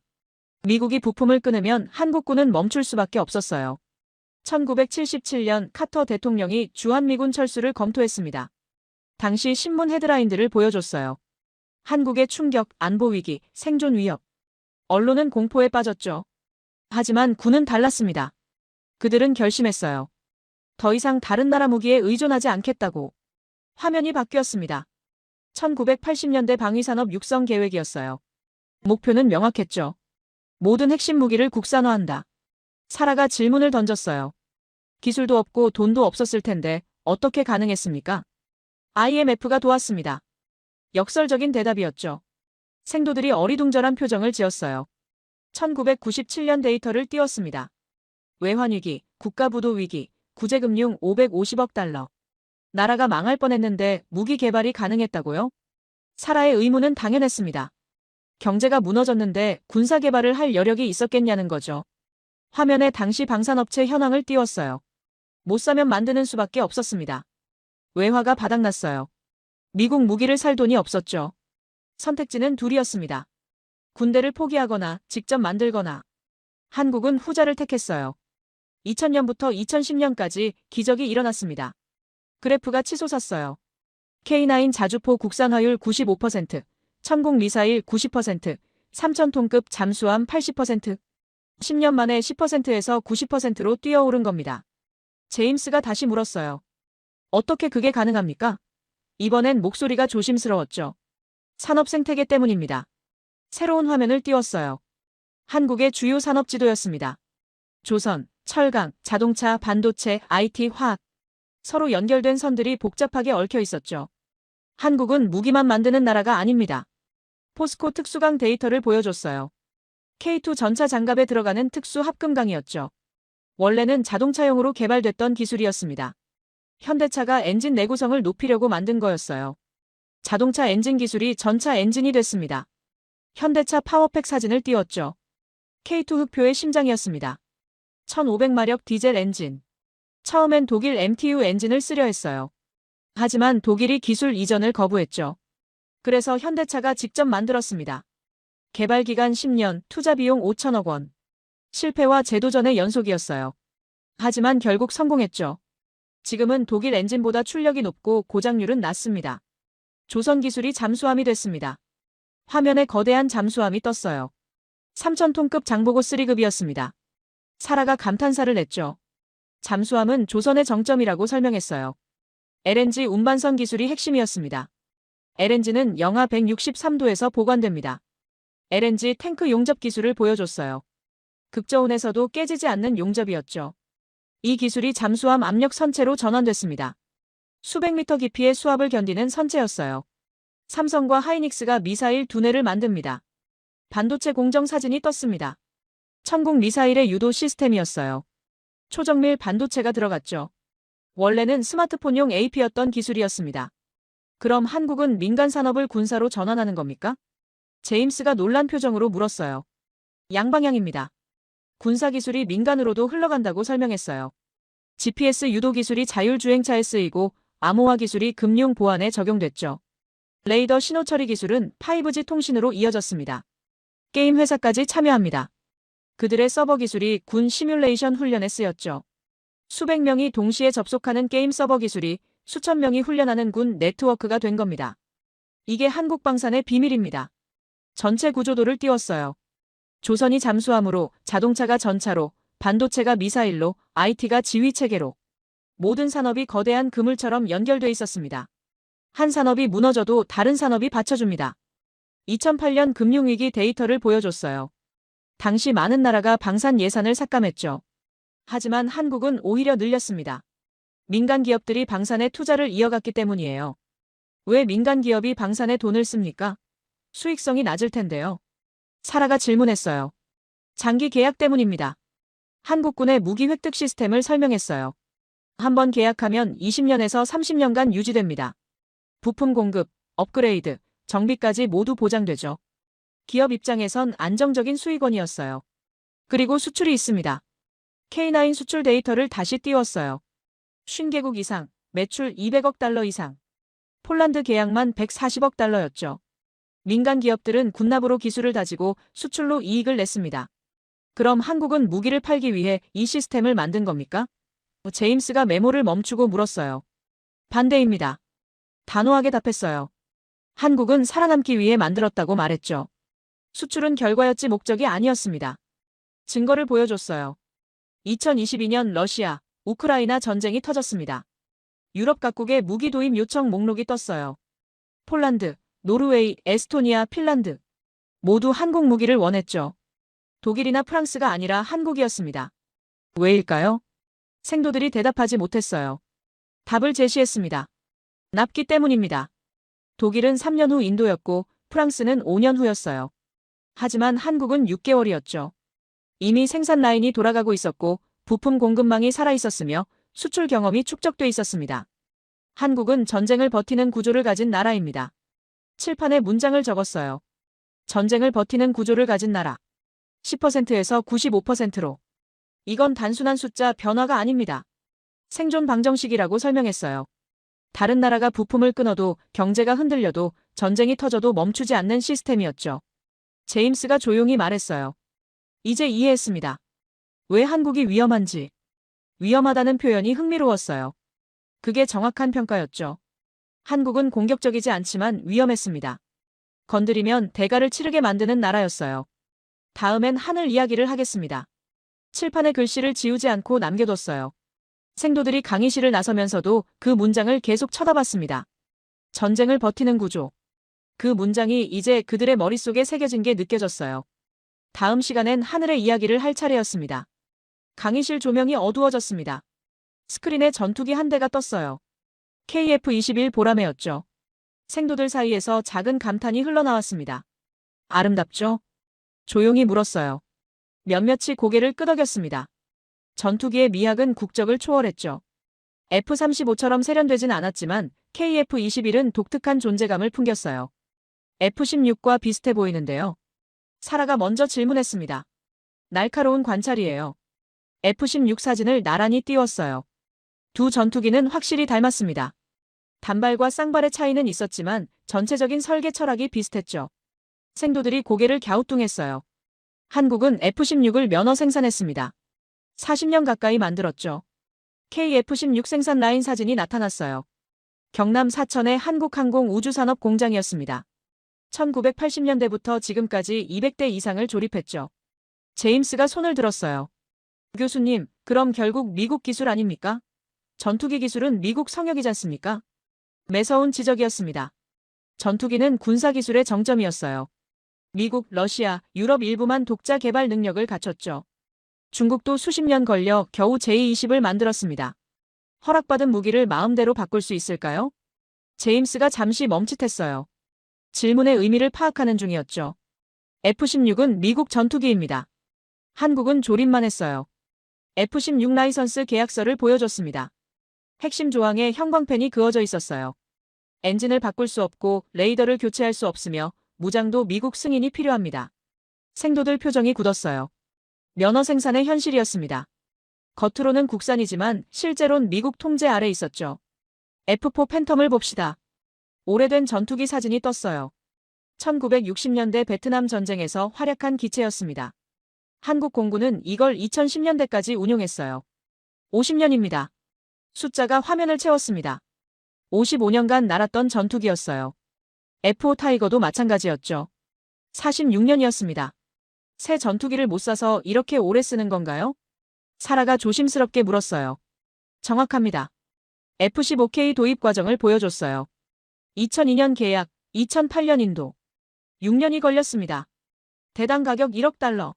미국이 부품을 끊으면 한국군은 멈출 수밖에 없었어요. 1977년 카터 대통령이 주한미군 철수를 검토했습니다. 당시 신문 헤드라인들을 보여줬어요. 한국의 충격, 안보위기, 생존 위협. 언론은 공포에 빠졌죠. 하지만 군은 달랐습니다. 그들은 결심했어요. 더 이상 다른 나라 무기에 의존하지 않겠다고. 화면이 바뀌었습니다. 1980년대 방위산업 육성 계획이었어요. 목표는 명확했죠. 모든 핵심 무기를 국산화한다. 사라가 질문을 던졌어요. 기술도 없고 돈도 없었을 텐데 어떻게 가능했습니까? IMF가 도왔습니다. 역설적인 대답이었죠. 생도들이 어리둥절한 표정을 지었어요. 1997년 데이터를 띄웠습니다. 외환위기, 국가부도위기, 구제금융 550억 달러. 나라가 망할 뻔했는데 무기 개발이 가능했다고요? 사라의 의문은 당연했습니다. 경제가 무너졌는데 군사 개발을 할 여력이 있었겠냐는 거죠. 화면에 당시 방산업체 현황을 띄웠어요. 못 사면 만드는 수밖에 없었습니다. 외화가 바닥났어요. 미국 무기를 살 돈이 없었죠. 선택지는 둘이었습니다. 군대를 포기하거나 직접 만들거나. 한국은 후자를 택했어요. 2000년부터 2010년까지 기적이 일어났습니다. 그래프가 치솟았어요. K9 자주포 국산화율 95%, 천공 미사일 90%, 3000톤급 잠수함 80%. 10년 만에 10%에서 90%로 뛰어오른 겁니다. 제임스가 다시 물었어요. 어떻게 그게 가능합니까? 이번엔 목소리가 조심스러웠죠. 산업 생태계 때문입니다. 새로운 화면을 띄웠어요. 한국의 주요 산업 지도였습니다. 조선, 철강, 자동차, 반도체, IT, 화학. 서로 연결된 선들이 복잡하게 얽혀 있었죠. 한국은 무기만 만드는 나라가 아닙니다. 포스코 특수강 데이터를 보여줬어요. K2 전차 장갑에 들어가는 특수 합금강이었죠. 원래는 자동차용으로 개발됐던 기술이었습니다. 현대차가 엔진 내구성을 높이려고 만든 거였어요. 자동차 엔진 기술이 전차 엔진이 됐습니다. 현대차 파워팩 사진을 띄웠죠. K2 흑표의 심장이었습니다. 1500마력 디젤 엔진. 처음엔 독일 MTU 엔진을 쓰려 했어요. 하지만 독일이 기술 이전을 거부했죠. 그래서 현대차가 직접 만들었습니다. 개발 기간 10년, 투자 비용 5천억 원. 실패와 재도전의 연속이었어요. 하지만 결국 성공했죠. 지금은 독일 엔진보다 출력이 높고 고장률은 낮습니다. 조선 기술이 잠수함이 됐습니다. 화면에 거대한 잠수함이 떴어요. 3000톤급 장보고 3급이었습니다. 사라가 감탄사를 냈죠. 잠수함은 조선의 정점이라고 설명했어요. LNG 운반선 기술이 핵심이었습니다. LNG는 영하 163도에서 보관됩니다. LNG 탱크 용접 기술을 보여줬어요. 극저온에서도 깨지지 않는 용접이었죠. 이 기술이 잠수함 압력 선체로 전환됐습니다. 수백 미터 깊이의 수압을 견디는 선체였어요. 삼성과 하이닉스가 미사일 두뇌를 만듭니다. 반도체 공정 사진이 떴습니다. 천공 미사일의 유도 시스템이었어요. 초정밀 반도체가 들어갔죠. 원래는 스마트폰용 AP였던 기술이었습니다. 그럼 한국은 민간 산업을 군사로 전환하는 겁니까? 제임스가 놀란 표정으로 물었어요. 양방향입니다. 군사기술이 민간으로도 흘러간다고 설명했어요. GPS 유도 기술이 자율주행차에 쓰이고 암호화 기술이 금융 보안에 적용됐죠. 레이더 신호 처리 기술은 5G 통신으로 이어졌습니다. 게임 회사까지 참여합니다. 그들의 서버 기술이 군 시뮬레이션 훈련에 쓰였죠. 수백 명이 동시에 접속하는 게임 서버 기술이 수천 명이 훈련하는 군 네트워크가 된 겁니다. 이게 한국 방산의 비밀입니다. 전체 구조도를 띄웠어요. 조선이 잠수함으로, 자동차가 전차로, 반도체가 미사일로, IT가 지휘체계로. 모든 산업이 거대한 그물처럼 연결돼 있었습니다. 한 산업이 무너져도 다른 산업이 받쳐줍니다. 2008년 금융위기 데이터를 보여줬어요. 당시 많은 나라가 방산 예산을 삭감했죠. 하지만 한국은 오히려 늘렸습니다. 민간 기업들이 방산에 투자를 이어갔기 때문이에요. 왜 민간 기업이 방산에 돈을 씁니까? 수익성이 낮을 텐데요. 사라가 질문했어요. 장기 계약 때문입니다. 한국군의 무기 획득 시스템을 설명했어요. 한번 계약하면 20년에서 30년간 유지됩니다. 부품 공급, 업그레이드, 정비까지 모두 보장되죠. 기업 입장에선 안정적인 수익원이었어요. 그리고 수출이 있습니다. K9 수출 데이터를 다시 띄웠어요. 50개국 이상, 매출 200억 달러 이상. 폴란드 계약만 140억 달러였죠. 민간 기업들은 군납으로 기술을 다지고 수출로 이익을 냈습니다. 그럼 한국은 무기를 팔기 위해 이 시스템을 만든 겁니까? 제임스가 메모를 멈추고 물었어요. 반대입니다. 단호하게 답했어요. 한국은 살아남기 위해 만들었다고 말했죠. 수출은 결과였지 목적이 아니었습니다. 증거를 보여줬어요. 2022년 러시아, 우크라이나 전쟁이 터졌습니다. 유럽 각국의 무기 도입 요청 목록이 떴어요. 폴란드, 노르웨이, 에스토니아, 핀란드. 모두 한국 무기를 원했죠. 독일이나 프랑스가 아니라 한국이었습니다. 왜일까요? 생도들이 대답하지 못했어요. 답을 제시했습니다. 납기 때문입니다. 독일은 3년 후 인도였고 프랑스는 5년 후였어요. 하지만 한국은 6개월이었죠. 이미 생산 라인이 돌아가고 있었고 부품 공급망이 살아있었으며 수출 경험이 축적돼 있었습니다. 한국은 전쟁을 버티는 구조를 가진 나라입니다. 칠판에 문장을 적었어요. 전쟁을 버티는 구조를 가진 나라. 10%에서 95%로. 이건 단순한 숫자 변화가 아닙니다. 생존 방정식이라고 설명했어요. 다른 나라가 부품을 끊어도 경제가 흔들려도 전쟁이 터져도 멈추지 않는 시스템이었죠. 제임스가 조용히 말했어요. 이제 이해했습니다. 왜 한국이 위험한지. 위험하다는 표현이 흥미로웠어요. 그게 정확한 평가였죠. 한국은 공격적이지 않지만 위험했습니다. 건드리면 대가를 치르게 만드는 나라였어요. 다음엔 하늘 이야기를 하겠습니다. 칠판에 글씨를 지우지 않고 남겨뒀어요. 생도들이 강의실을 나서면서도 그 문장을 계속 쳐다봤습니다. 전쟁을 버티는 구조. 그 문장이 이제 그들의 머릿속에 새겨진 게 느껴졌어요. 다음 시간엔 하늘의 이야기를 할 차례였습니다. 강의실 조명이 어두워졌습니다. 스크린에 전투기 한 대가 떴어요. KF-21 보라매였죠. 생도들 사이에서 작은 감탄이 흘러나왔습니다. 아름답죠? 조용히 물었어요. 몇몇이 고개를 끄덕였습니다. 전투기의 미학은 국적을 초월했죠. F-35처럼 세련되진 않았지만 KF-21은 독특한 존재감을 풍겼어요. F-16과 비슷해 보이는데요. 사라가 먼저 질문했습니다. 날카로운 관찰이에요. F-16 사진을 나란히 띄웠어요. 두 전투기는 확실히 닮았습니다. 단발과 쌍발의 차이는 있었지만 전체적인 설계 철학이 비슷했죠. 생도들이 고개를 갸우뚱했어요. 한국은 F-16을 면허 생산했습니다. 40년 가까이 만들었죠. KF-16 생산 라인 사진이 나타났어요. 경남 사천의 한국항공우주산업 공장이었습니다. 1980년대부터 지금까지 200대 이상을 조립했죠. 제임스가 손을 들었어요. 교수님, 그럼 결국 미국 기술 아닙니까? 전투기 기술은 미국 성역이지 않습니까? 매서운 지적이었습니다. 전투기는 군사기술의 정점이었어요. 미국, 러시아, 유럽 일부만 독자 개발 능력을 갖췄죠. 중국도 수십 년 걸려 겨우 제-20을 만들었습니다. 허락받은 무기를 마음대로 바꿀 수 있을까요? 제임스가 잠시 멈칫했어요. 질문의 의미를 파악하는 중이었죠. F-16은 미국 전투기입니다. 한국은 조립만 했어요. F-16 라이선스 계약서를 보여줬습니다. 핵심 조항에 형광펜이 그어져 있었어요. 엔진을 바꿀 수 없고 레이더를 교체할 수 없으며 무장도 미국 승인이 필요합니다. 생도들 표정이 굳었어요. 면허 생산의 현실이었습니다. 겉으로는 국산이지만 실제론 미국 통제 아래 있었죠. F4 팬텀을 봅시다. 오래된 전투기 사진이 떴어요. 1960년대 베트남 전쟁에서 활약한 기체였습니다. 한국 공군은 이걸 2010년대까지 운용했어요. 50년입니다. 숫자가 화면을 채웠습니다. 55년간 날았던 전투기였어요. F5 타이거도 마찬가지였죠. 46년이었습니다. 새 전투기를 못 사서 이렇게 오래 쓰는 건가요? 사라가 조심스럽게 물었어요. 정확합니다. F-15K 도입 과정을 보여줬어요. 2002년 계약, 2008년 인도. 6년이 걸렸습니다. 대당 가격 1억 달러.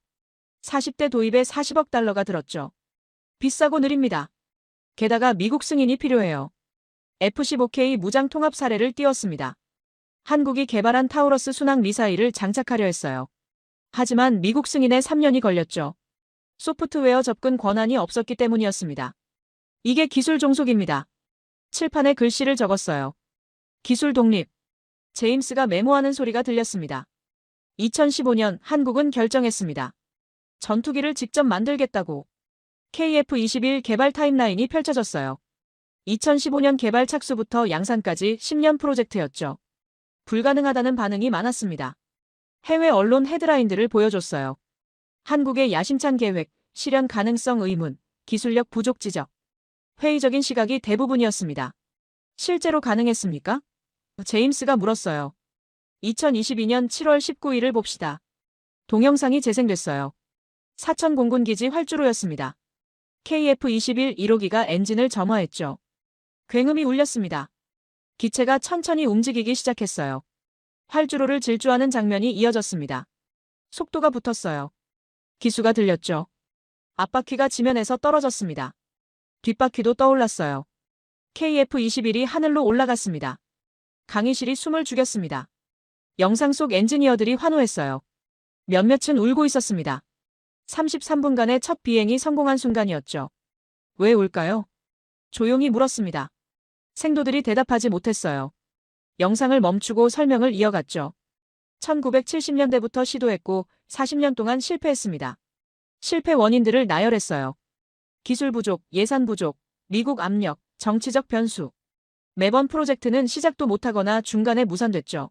40대 도입에 40억 달러가 들었죠. 비싸고 느립니다. 게다가 미국 승인이 필요해요. F-15K 무장 통합 사례를 띄웠습니다. 한국이 개발한 타우러스 순항 미사일을 장착하려 했어요. 하지만 미국 승인에 3년이 걸렸죠. 소프트웨어 접근 권한이 없었기 때문이었습니다. 이게 기술 종속입니다. 칠판에 글씨를 적었어요. 기술 독립. 제임스가 메모하는 소리가 들렸습니다. 2015년 한국은 결정했습니다. 전투기를 직접 만들겠다고. KF-21 개발 타임라인이 펼쳐졌어요. 2015년 개발 착수부터 양산까지 10년 프로젝트였죠. 불가능하다는 반응이 많았습니다. 해외 언론 헤드라인들을 보여줬어요. 한국의 야심찬 계획, 실현 가능성 의문, 기술력 부족 지적. 회의적인 시각이 대부분이었습니다. 실제로 가능했습니까? 제임스가 물었어요. 2022년 7월 19일을 봅시다. 동영상이 재생됐어요. 사천 공군기지 활주로였습니다. KF-21 1호기가 엔진을 점화했죠. 굉음이 울렸습니다. 기체가 천천히 움직이기 시작했어요. 활주로를 질주하는 장면이 이어졌습니다. 속도가 붙었어요. 기수가 들렸죠. 앞바퀴가 지면에서 떨어졌습니다. 뒷바퀴도 떠올랐어요. KF-21이 하늘로 올라갔습니다. 강의실이 숨을 죽였습니다. 영상 속 엔지니어들이 환호했어요. 몇몇은 울고 있었습니다. 33분간의 첫 비행이 성공한 순간이었죠. 왜 울까요? 조용히 물었습니다. 생도들이 대답하지 못했어요. 영상을 멈추고 설명을 이어갔죠. 1970년대부터 시도했고 40년 동안 실패했습니다. 실패 원인들을 나열했어요. 기술 부족, 예산 부족, 미국 압력, 정치적 변수. 매번 프로젝트는 시작도 못하거나 중간에 무산됐죠.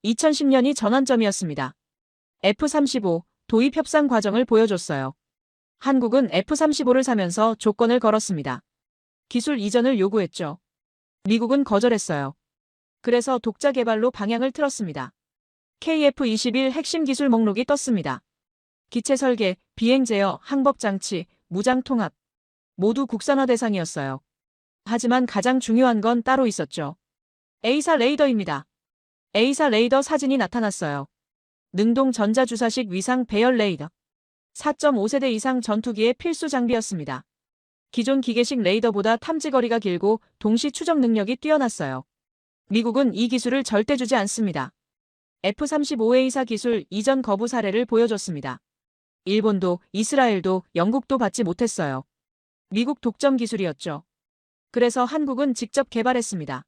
2010년이 전환점이었습니다. F-35 도입 협상 과정을 보여줬어요. 한국은 F-35를 사면서 조건을 걸었습니다. 기술 이전을 요구했죠. 미국은 거절했어요. 그래서 독자 개발로 방향을 틀었습니다. KF-21 핵심 기술 목록이 떴습니다. 기체 설계, 비행 제어, 항법 장치, 무장 통합. 모두 국산화 대상이었어요. 하지만 가장 중요한 건 따로 있었죠. A사 레이더입니다. A사 레이더 사진이 나타났어요. 능동 전자주사식 위상 배열 레이더. 4.5세대 이상 전투기의 필수 장비였습니다. 기존 기계식 레이더보다 탐지거리가 길고 동시 추적 능력이 뛰어났어요. 미국은 이 기술을 절대 주지 않습니다. F-35A사 기술 이전 거부 사례를 보여줬습니다. 일본도, 이스라엘도, 영국도 받지 못했어요. 미국 독점 기술이었죠. 그래서 한국은 직접 개발했습니다.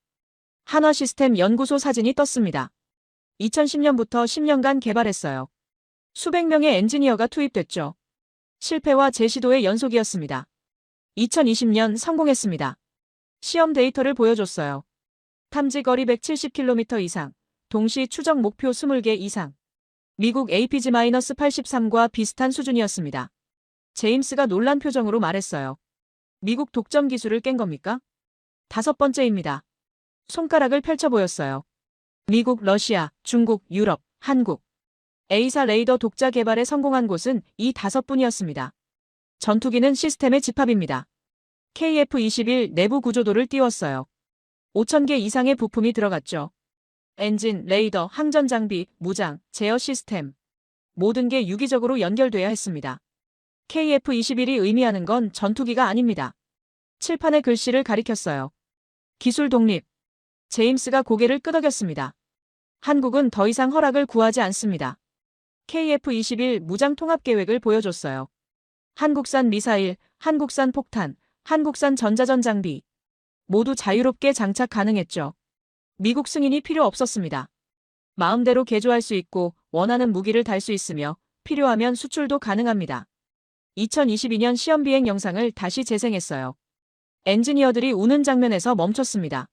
한화시스템 연구소 사진이 떴습니다. 2010년부터 10년간 개발했어요. 수백 명의 엔지니어가 투입됐죠. 실패와 재시도의 연속이었습니다. 2020년 성공했습니다. 시험 데이터를 보여줬어요. 탐지거리 170km 이상, 동시 추적 목표 20개 이상. 미국 APG-83과 비슷한 수준이었습니다. 제임스가 놀란 표정으로 말했어요. 미국 독점 기술을 깬 겁니까? 5번째입니다. 손가락을 펼쳐 보였어요. 미국, 러시아, 중국, 유럽, 한국. A사 레이더 독자 개발에 성공한 곳은 이 5분이었습니다. 전투기는 시스템의 집합입니다. KF-21 내부 구조도를 띄웠어요. 5,000개 이상의 부품이 들어갔죠. 엔진, 레이더, 항전 장비, 무장, 제어 시스템. 모든 게 유기적으로 연결돼야 했습니다. KF-21이 의미하는 건 전투기가 아닙니다. 칠판에 글씨를 가리켰어요. 기술 독립. 제임스가 고개를 끄덕였습니다. 한국은 더 이상 허락을 구하지 않습니다. KF-21 무장 통합 계획을 보여줬어요. 한국산 미사일, 한국산 폭탄, 한국산 전자전 장비. 모두 자유롭게 장착 가능했죠. 미국 승인이 필요 없었습니다. 마음대로 개조할 수 있고 원하는 무기를 달 수 있으며 필요하면 수출도 가능합니다. 2022년 시험 비행 영상을 다시 재생했어요. 엔지니어들이 우는 장면에서 멈췄습니다.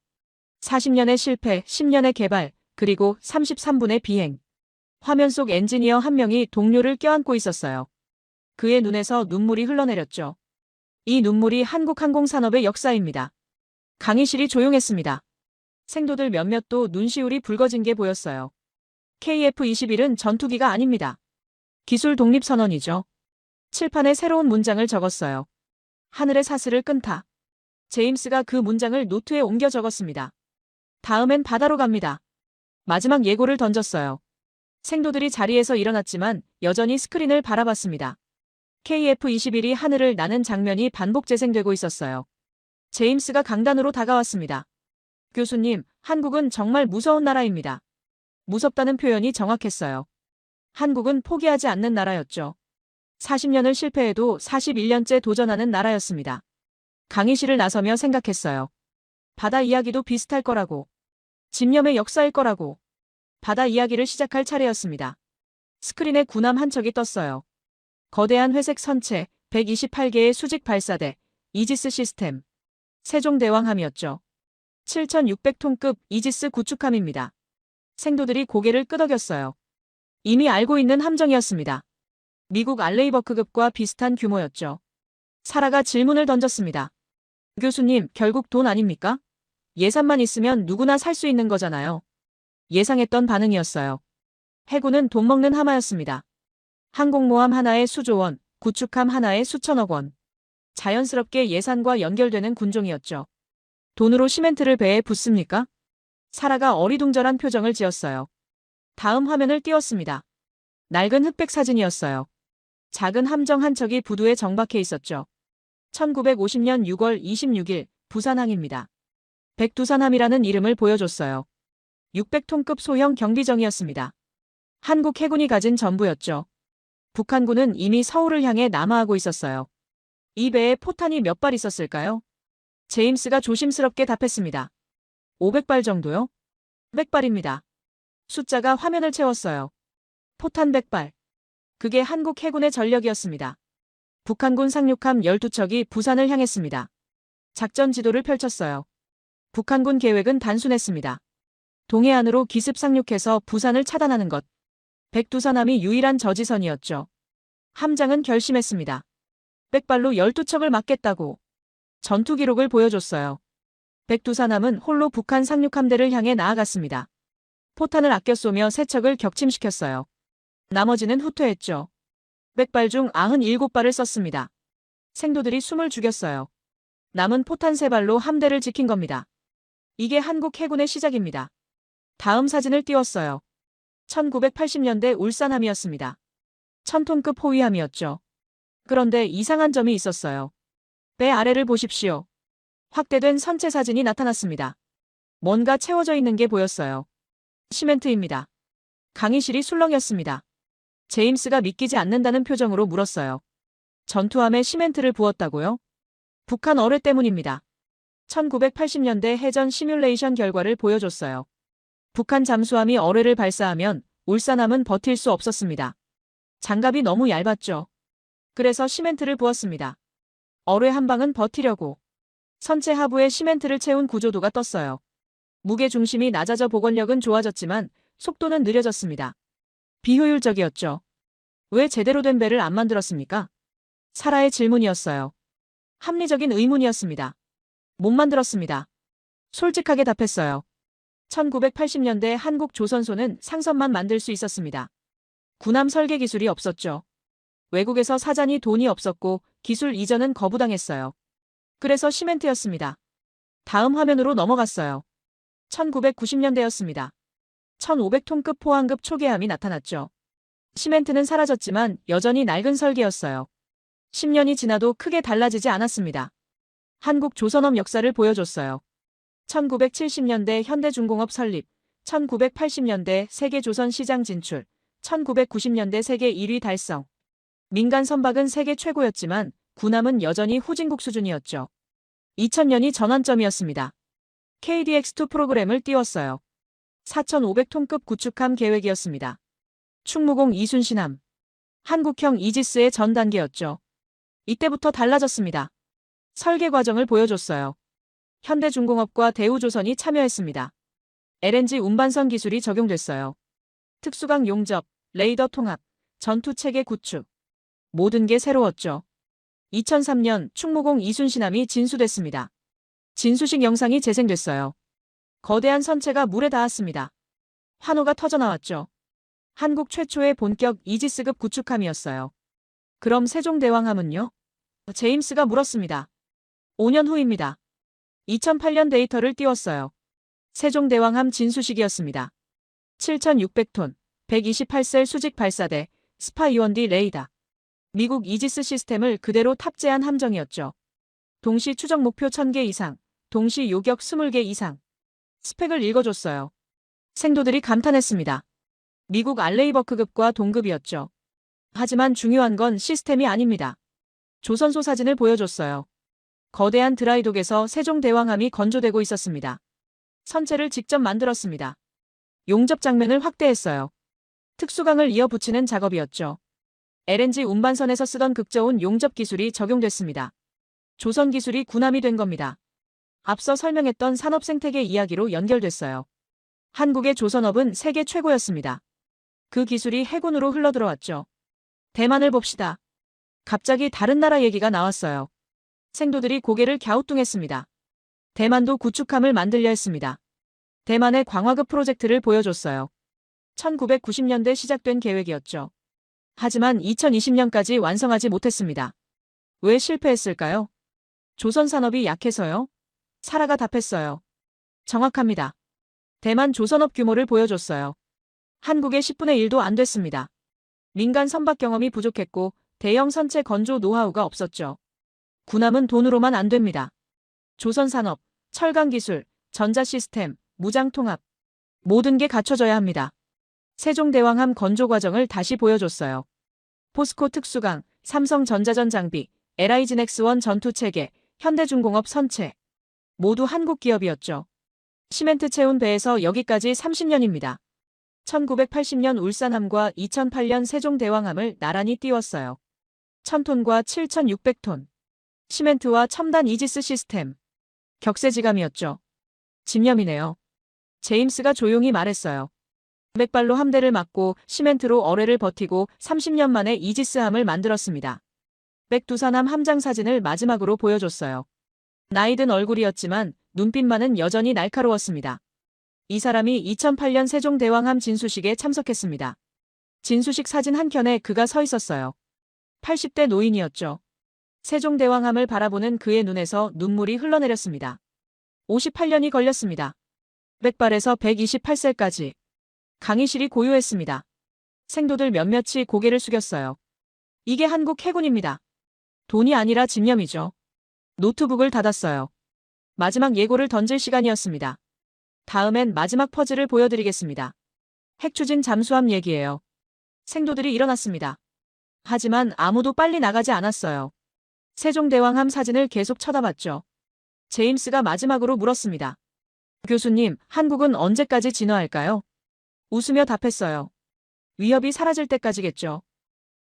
40년의 실패, 10년의 개발, 그리고 33분의 비행. 화면 속 엔지니어 한 명이 동료를 껴안고 있었어요. 그의 눈에서 눈물이 흘러내렸죠. 이 눈물이 한국 항공산업의 역사입니다. 강의실이 조용했습니다. 생도들 몇몇도 눈시울이 붉어진 게 보였어요. KF-21은 전투기가 아닙니다. 기술 독립 선언이죠. 칠판에 새로운 문장을 적었어요. 하늘의 사슬을 끈다. 제임스가 그 문장을 노트에 옮겨 적었습니다. 다음엔 바다로 갑니다. 마지막 예고를 던졌어요. 생도들이 자리에서 일어났지만 여전히 스크린을 바라봤습니다. KF-21이 하늘을 나는 장면이 반복 재생되고 있었어요. 제임스가 강단으로 다가왔습니다. 교수님, 한국은 정말 무서운 나라입니다. 무섭다는 표현이 정확했어요. 한국은 포기하지 않는 나라였죠. 40년을 실패해도 41년째 도전하는 나라였습니다. 강의실을 나서며 생각했어요. 바다 이야기도 비슷할 거라고. 집념의 역사일 거라고. 바다 이야기를 시작할 차례였습니다. 스크린에 군함 한 척이 떴어요. 거대한 회색 선체, 128개의 수직 발사대, 이지스 시스템. 세종대왕함이었죠. 7,600톤급 이지스 구축함입니다. 생도들이 고개를 끄덕였어요. 이미 알고 있는 함정이었습니다. 미국 알레이버크급과 비슷한 규모였죠. 사라가 질문을 던졌습니다. 교수님, 결국 돈 아닙니까? 예산만 있으면 누구나 살 수 있는 거잖아요. 예상했던 반응이었어요. 해군은 돈 먹는 하마였습니다. 항공모함 하나에 수조 원, 구축함 하나에 수천억 원. 자연스럽게 예산과 연결되는 군종이었죠. 돈으로 시멘트를 배에 붓습니까? 사라가 어리둥절한 표정을 지었어요. 다음 화면을 띄웠습니다. 낡은 흑백 사진이었어요. 작은 함정 한 척이 부두에 정박해 있었죠. 1950년 6월 26일 부산항입니다. 백두산함이라는 이름을 보여줬어요. 600톤급 소형 경비정이었습니다. 한국 해군이 가진 전부였죠. 북한군은 이미 서울을 향해 남하하고 있었어요. 이 배에 포탄이 몇 발 있었을까요? 제임스가 조심스럽게 답했습니다. 500발 정도요? 100발입니다. 숫자가 화면을 채웠어요. 포탄 100발. 그게 한국 해군의 전력이었습니다. 북한군 상륙함 12척이 부산을 향했습니다. 작전 지도를 펼쳤어요. 북한군 계획은 단순했습니다. 동해안으로 기습 상륙해서 부산을 차단하는 것. 백두산함이 유일한 저지선이었죠. 함장은 결심했습니다. 100발로 12척을 막겠다고. 전투 기록을 보여줬어요. 백두산함은 홀로 북한 상륙함대를 향해 나아갔습니다. 포탄을 아껴 쏘며 3척을 격침시켰어요. 나머지는 후퇴했죠. 100발 중 97발을 썼습니다. 생도들이 숨을 죽였어요. 남은 포탄 3발로 함대를 지킨 겁니다. 이게 한국 해군의 시작입니다. 다음 사진을 띄웠어요. 1980년대 울산함이었습니다. 1000톤급 호위함이었죠. 그런데 이상한 점이 있었어요. 배 아래를 보십시오. 확대된 선체 사진이 나타났습니다. 뭔가 채워져 있는 게 보였어요. 시멘트입니다. 강의실이 술렁였습니다. 제임스가 믿기지 않는다는 표정으로 물었어요. 전투함에 시멘트를 부었다고요? 북한 어뢰 때문입니다. 1980년대 해전 시뮬레이션 결과를 보여줬어요. 북한 잠수함이 어뢰를 발사하면 울산함은 버틸 수 없었습니다. 장갑이 너무 얇았죠. 그래서 시멘트를 부었습니다. 어뢰 한 방은 버티려고. 선체 하부에 시멘트를 채운 구조도가 떴어요. 무게 중심이 낮아져 복원력은 좋아졌지만 속도는 느려졌습니다. 비효율적이었죠. 왜 제대로 된 배를 안 만들었습니까? 사라의 질문이었어요. 합리적인 의문이었습니다. 못 만들었습니다. 솔직하게 답했어요. 1980년대 한국 조선소는 상선만 만들 수 있었습니다. 군함 설계 기술이 없었죠. 외국에서 사자니 돈이 없었고 기술 이전은 거부당했어요. 그래서 시멘트였습니다. 다음 화면으로 넘어갔어요. 1990년대였습니다. 1500톤급 포항급 초계함이 나타났죠. 시멘트는 사라졌지만 여전히 낡은 설계였어요. 10년이 지나도 크게 달라지지 않았습니다. 한국 조선업 역사를 보여줬어요. 1970년대 현대중공업 설립, 1980년대 세계조선 시장 진출, 1990년대 세계 1위 달성. 민간 선박은 세계 최고였지만 군함은 여전히 후진국 수준이었죠. 2000년이 전환점이었습니다. KDX2 프로그램을 띄웠어요. 4,500톤급 구축함 계획이었습니다. 충무공 이순신함. 한국형 이지스의 전 단계였죠. 이때부터 달라졌습니다. 설계 과정을 보여줬어요. 현대중공업과 대우조선이 참여했습니다. LNG 운반선 기술이 적용됐어요. 특수강 용접, 레이더 통합, 전투체계 구축. 모든 게 새로웠죠. 2003년 충무공 이순신함이 진수됐습니다. 진수식 영상이 재생됐어요. 거대한 선체가 물에 닿았습니다. 환호가 터져나왔죠. 한국 최초의 본격 이지스급 구축함이었어요. 그럼 세종대왕함은요? 제임스가 물었습니다. 5년 후입니다. 2008년 데이터를 띄웠어요. 세종대왕함 진수식이었습니다. 7,600톤, 128셀 수직 발사대, 스파-E1D 레이더. 미국 이지스 시스템을 그대로 탑재한 함정이었죠. 동시 추적 목표 1000개 이상, 동시 요격 20개 이상. 스펙을 읽어줬어요. 생도들이 감탄했습니다. 미국 알레이버크급과 동급이었죠. 하지만 중요한 건 시스템이 아닙니다. 조선소 사진을 보여줬어요. 거대한 드라이독에서 세종대왕함이 건조되고 있었습니다. 선체를 직접 만들었습니다. 용접 장면을 확대했어요. 특수강을 이어 붙이는 작업이었죠. LNG 운반선에서 쓰던 극저온 용접 기술이 적용됐습니다. 조선 기술이 군함이 된 겁니다. 앞서 설명했던 산업 생태계 이야기로 연결됐어요. 한국의 조선업은 세계 최고였습니다. 그 기술이 해군으로 흘러들어왔죠. 대만을 봅시다. 갑자기 다른 나라 얘기가 나왔어요. 생도들이 고개를 갸우뚱했습니다. 대만도 구축함을 만들려 했습니다. 대만의 광화급 프로젝트를 보여줬어요. 1990년대 시작된 계획이었죠. 하지만 2020년까지 완성하지 못했습니다. 왜 실패했을까요? 조선 산업이 약해서요? 사라가 답했어요. 정확합니다. 대만 조선업 규모를 보여줬어요. 한국의 10분의 1도 안 됐습니다. 민간 선박 경험이 부족했고 대형 선체 건조 노하우가 없었죠. 군함은 돈으로만 안 됩니다. 조선 산업, 철강 기술, 전자 시스템, 무장 통합. 모든 게 갖춰져야 합니다. 세종대왕함 건조 과정을 다시 보여줬어요. 포스코 특수강, 삼성전자전 장비, LIG넥스원 전투체계, 현대중공업 선체. 모두 한국 기업이었죠. 시멘트 채운 배에서 여기까지 30년입니다. 1980년 울산함과 2008년 세종대왕함을 나란히 띄웠어요. 1000톤과 7600톤. 시멘트와 첨단 이지스 시스템. 격세지감이었죠. 집념이네요. 제임스가 조용히 말했어요. 백발로 함대를 막고 시멘트로 어뢰를 버티고 30년 만에 이지스함을 만들었습니다. 백두산함 함장 사진을 마지막으로 보여줬어요. 나이든 얼굴이었지만 눈빛만은 여전히 날카로웠습니다. 이 사람이 2008년 세종대왕함 진수식에 참석했습니다. 진수식 사진 한켠에 그가 서 있었어요. 80대 노인이었죠. 세종대왕함을 바라보는 그의 눈에서 눈물이 흘러내렸습니다. 58년이 걸렸습니다. 100발에서 128셀까지. 강의실이 고요했습니다. 생도들 몇몇이 고개를 숙였어요. 이게 한국 해군입니다. 돈이 아니라 집념이죠. 노트북을 닫았어요. 마지막 예고를 던질 시간이었습니다. 다음엔 마지막 퍼즐을 보여드리겠습니다. 핵추진 잠수함 얘기예요. 생도들이 일어났습니다. 하지만 아무도 빨리 나가지 않았어요. 세종대왕함 사진을 계속 쳐다봤죠. 제임스가 마지막으로 물었습니다. 교수님, 한국은 언제까지 진화할까요? 웃으며 답했어요. 위협이 사라질 때까지겠죠.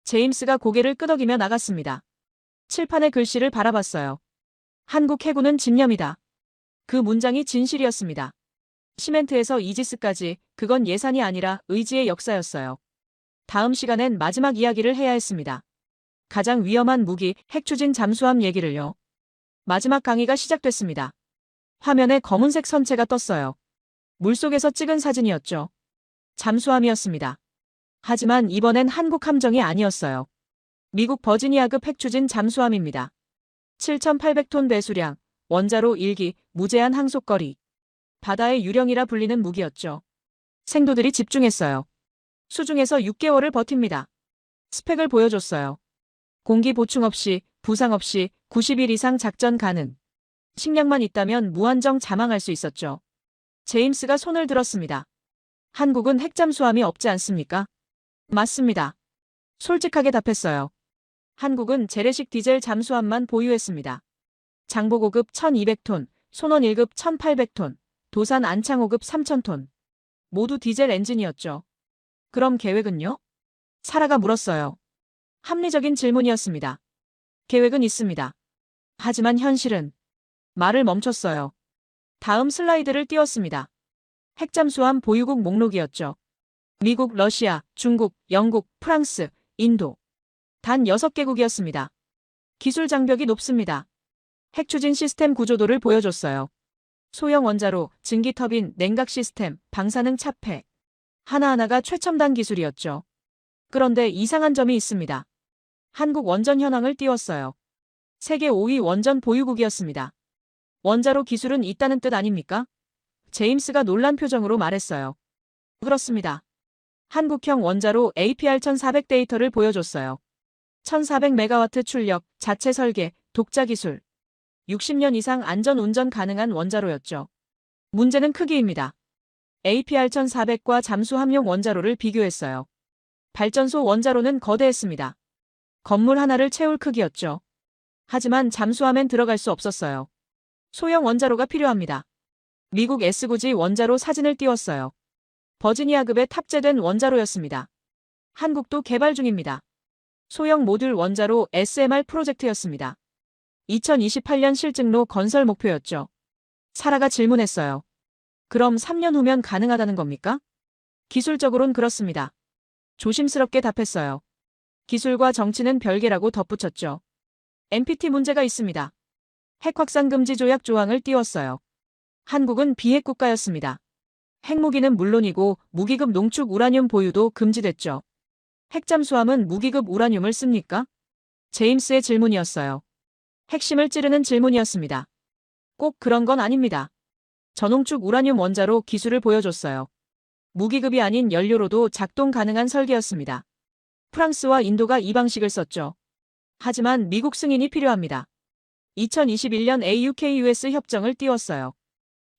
제임스가 고개를 끄덕이며 나갔습니다. 칠판의 글씨를 바라봤어요. 한국 해군은 집념이다. 그 문장이 진실이었습니다. 시멘트에서 이지스까지 그건 예산이 아니라 의지의 역사였어요. 다음 시간엔 마지막 이야기를 해야 했습니다. 가장 위험한 무기 핵추진 잠수함 얘기를요. 마지막 강의가 시작됐습니다. 화면에 검은색 선체가 떴어요. 물속에서 찍은 사진이었죠. 잠수함이었습니다. 하지만 이번엔 한국 함정이 아니었어요. 미국 버지니아급 핵추진 잠수함입니다. 7,800톤 배수량, 원자로 1기, 무제한 항속거리. 바다의 유령이라 불리는 무기였죠. 생도들이 집중했어요. 수중에서 6개월을 버팁니다. 스펙을 보여줬어요. 공기 보충 없이, 부상 없이 90일 이상 작전 가능. 식량만 있다면 무한정 자망할 수 있었죠. 제임스가 손을 들었습니다. 한국은 핵잠수함이 없지 않습니까? 맞습니다. 솔직하게 답했어요. 한국은 재래식 디젤 잠수함만 보유했습니다. 장보고급 1200톤, 손원 1급 1800톤, 도산 안창호급 3000톤. 모두 디젤 엔진이었죠. 그럼 계획은요? 사라가 물었어요. 합리적인 질문이었습니다. 계획은 있습니다. 하지만 현실은 말을 멈췄어요. 다음 슬라이드를 띄웠습니다. 핵잠수함 보유국 목록이었죠. 미국, 러시아, 중국, 영국, 프랑스, 인도. 단 6개국이었습니다. 기술 장벽이 높습니다. 핵추진 시스템 구조도를 보여줬어요. 소형 원자로, 증기터빈, 냉각 시스템, 방사능 차폐. 하나하나가 최첨단 기술이었죠. 그런데 이상한 점이 있습니다. 한국 원전 현황을 띄웠어요. 세계 5위 원전 보유국이었습니다. 원자로 기술은 있다는 뜻 아닙니까? 제임스가 놀란 표정으로 말했어요. 그렇습니다. 한국형 원자로 APR-1400 데이터를 보여줬어요. 1400메가와트 출력, 자체 설계, 독자 기술. 60년 이상 안전 운전 가능한 원자로였죠. 문제는 크기입니다. APR-1400과 잠수함용 원자로를 비교했어요. 발전소 원자로는 거대했습니다. 건물 하나를 채울 크기였죠. 하지만 잠수함엔 들어갈 수 없었어요. 소형 원자로가 필요합니다. 미국 S구지 원자로 사진을 띄웠어요. 버지니아급에 탑재된 원자로였습니다. 한국도 개발 중입니다. 소형 모듈 원자로 SMR 프로젝트였습니다. 2028년 실증로 건설 목표였죠. 사라가 질문했어요. 그럼 3년 후면 가능하다는 겁니까? 기술적으로는 그렇습니다. 조심스럽게 답했어요. 기술과 정치는 별개라고 덧붙였죠. NPT 문제가 있습니다. 핵 확산 금지 조약 조항을 띄웠어요. 한국은 비핵 국가였습니다. 핵무기는 물론이고 무기급 농축 우라늄 보유도 금지됐죠. 핵잠수함은 무기급 우라늄을 씁니까? 제임스의 질문이었어요. 핵심을 찌르는 질문이었습니다. 꼭 그런 건 아닙니다. 저농축 우라늄 원자로 기술을 보여줬어요. 무기급이 아닌 연료로도 작동 가능한 설계였습니다. 프랑스와 인도가 이 방식을 썼죠. 하지만 미국 승인이 필요합니다. 2021년 AUKUS 협정을 띄웠어요.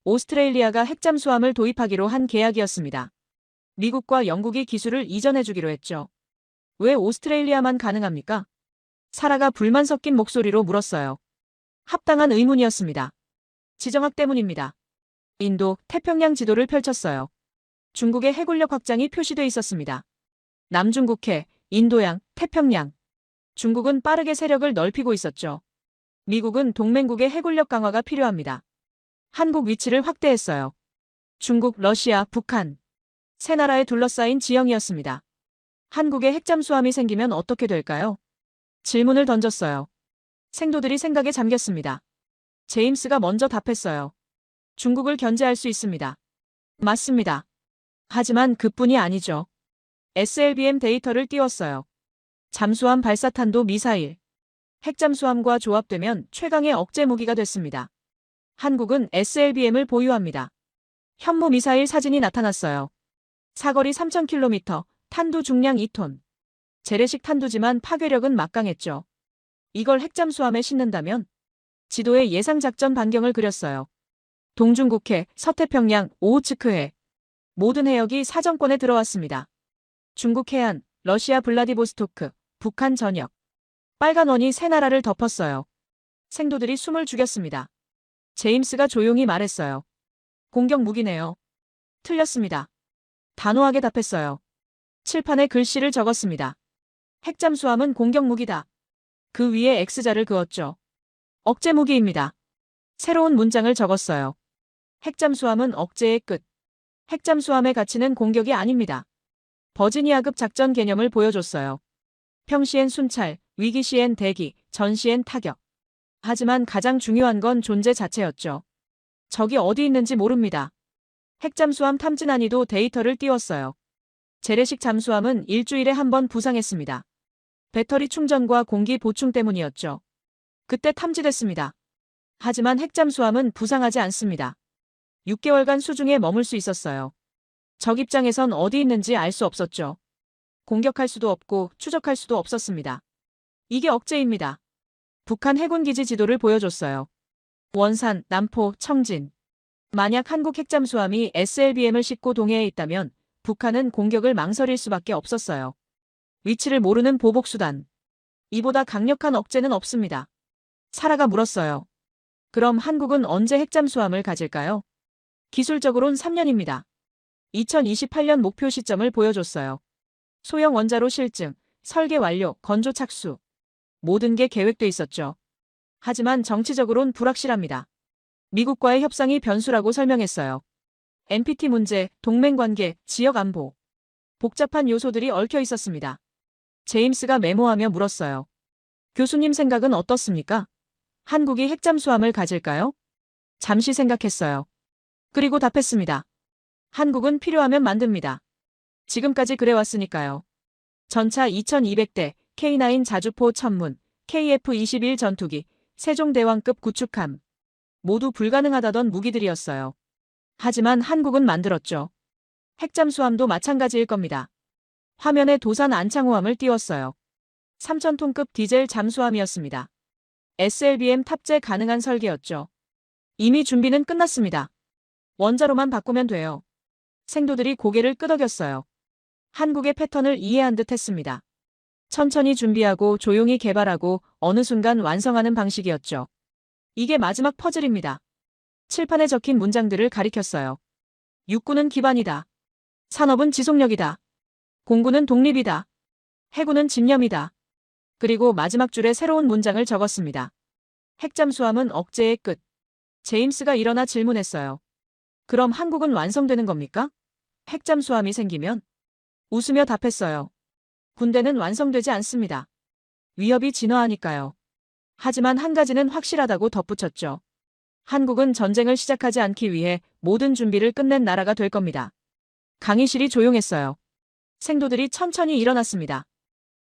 오스트레일리아가 핵잠수함을 도입하기로 한 계약이었습니다. 미국과 영국이 기술을 이전해주기로 했죠. 왜 오스트레일리아만 가능합니까? 사라가 불만 섞인 목소리로 물었어요. 합당한 의문이었습니다. 지정학 때문입니다. 인도, 태평양 지도를 펼쳤어요. 중국의 해군력 확장이 표시돼 있었습니다. 남중국해, 인도양, 태평양. 중국은 빠르게 세력을 넓히고 있었죠. 미국은 동맹국의 해군력 강화가 필요합니다. 한국 위치를 확대했어요. 중국, 러시아, 북한. 세 나라에 둘러싸인 지형이었습니다. 한국에 핵잠수함이 생기면 어떻게 될까요? 질문을 던졌어요. 생도들이 생각에 잠겼습니다. 제임스가 먼저 답했어요. 중국을 견제할 수 있습니다. 맞습니다. 하지만 그뿐이 아니죠. SLBM 데이터를 띄웠어요. 잠수함 발사탄도 미사일. 핵잠수함과 조합되면 최강의 억제 무기가 됐습니다. 한국은 SLBM을 보유합니다. 현무 미사일 사진이 나타났어요. 사거리 3,000km, 탄두 중량 2톤. 재래식 탄두지만 파괴력은 막강했죠. 이걸 핵잠수함에 싣는다면? 지도에 예상작전 반경을 그렸어요. 동중국해, 서태평양, 오호츠크해. 모든 해역이 사정권에 들어왔습니다. 중국 해안, 러시아 블라디보스토크, 북한 전역. 빨간 원이 세 나라를 덮었어요. 생도들이 숨을 죽였습니다. 제임스가 조용히 말했어요. 공격 무기네요. 틀렸습니다. 단호하게 답했어요. 칠판에 글씨를 적었습니다. 핵잠수함은 공격 무기다. 그 위에 X자를 그었죠. 억제 무기입니다. 새로운 문장을 적었어요. 핵잠수함은 억제의 끝. 핵잠수함의 가치는 공격이 아닙니다. 버지니아급 작전 개념을 보여줬어요. 평시엔 순찰, 위기시엔 대기, 전시엔 타격. 하지만 가장 중요한 건 존재 자체였죠. 적이 어디 있는지 모릅니다. 핵잠수함 탐지 난이도 데이터를 띄웠어요. 재래식 잠수함은 일주일에 한 번 부상했습니다. 배터리 충전과 공기 보충 때문이었죠. 그때 탐지됐습니다. 하지만 핵잠수함은 부상하지 않습니다. 6개월간 수중에 머물 수 있었어요. 적 입장에선 어디 있는지 알 수 없었죠. 공격할 수도 없고 추적할 수도 없었습니다. 이게 억제입니다. 북한 해군기지 지도를 보여줬어요. 원산, 남포, 청진. 만약 한국 핵잠수함이 SLBM을 싣고 동해에 있다면 북한은 공격을 망설일 수밖에 없었어요. 위치를 모르는 보복수단. 이보다 강력한 억제는 없습니다. 사라가 물었어요. 그럼 한국은 언제 핵잠수함을 가질까요? 기술적으론 3년입니다. 2028년 목표 시점을 보여줬어요. 소형 원자로 실증, 설계 완료, 건조 착수. 모든 게 계획돼 있었죠. 하지만 정치적으론 불확실합니다. 미국과의 협상이 변수라고 설명했어요. NPT 문제, 동맹관계, 지역 안보. 복잡한 요소들이 얽혀 있었습니다. 제임스가 메모하며 물었어요. 교수님 생각은 어떻습니까? 한국이 핵잠수함을 가질까요? 잠시 생각했어요. 그리고 답했습니다. 한국은 필요하면 만듭니다. 지금까지 그래왔으니까요. 전차 2200대, K9 자주포 천문, KF-21 전투기, 세종대왕급 구축함. 모두 불가능하다던 무기들이었어요. 하지만 한국은 만들었죠. 핵잠수함도 마찬가지일 겁니다. 화면에 도산 안창호함을 띄웠어요. 3000톤급 디젤 잠수함이었습니다. SLBM 탑재 가능한 설계였죠. 이미 준비는 끝났습니다. 원자로만 바꾸면 돼요. 생도들이 고개를 끄덕였어요. 한국의 패턴을 이해한 듯 했습니다. 천천히 준비하고 조용히 개발하고 어느 순간 완성하는 방식이었죠. 이게 마지막 퍼즐입니다. 칠판에 적힌 문장들을 가리켰어요. 육군은 기반이다. 산업은 지속력이다. 공군은 독립이다. 해군은 집념이다. 그리고 마지막 줄에 새로운 문장을 적었습니다. 핵잠수함은 억제의 끝. 제임스가 일어나 질문했어요. 그럼 한국은 완성되는 겁니까? 핵잠수함이 생기면? 웃으며 답했어요. 군대는 완성되지 않습니다. 위협이 진화하니까요. 하지만 한 가지는 확실하다고 덧붙였죠. 한국은 전쟁을 시작하지 않기 위해 모든 준비를 끝낸 나라가 될 겁니다. 강의실이 조용했어요. 생도들이 천천히 일어났습니다.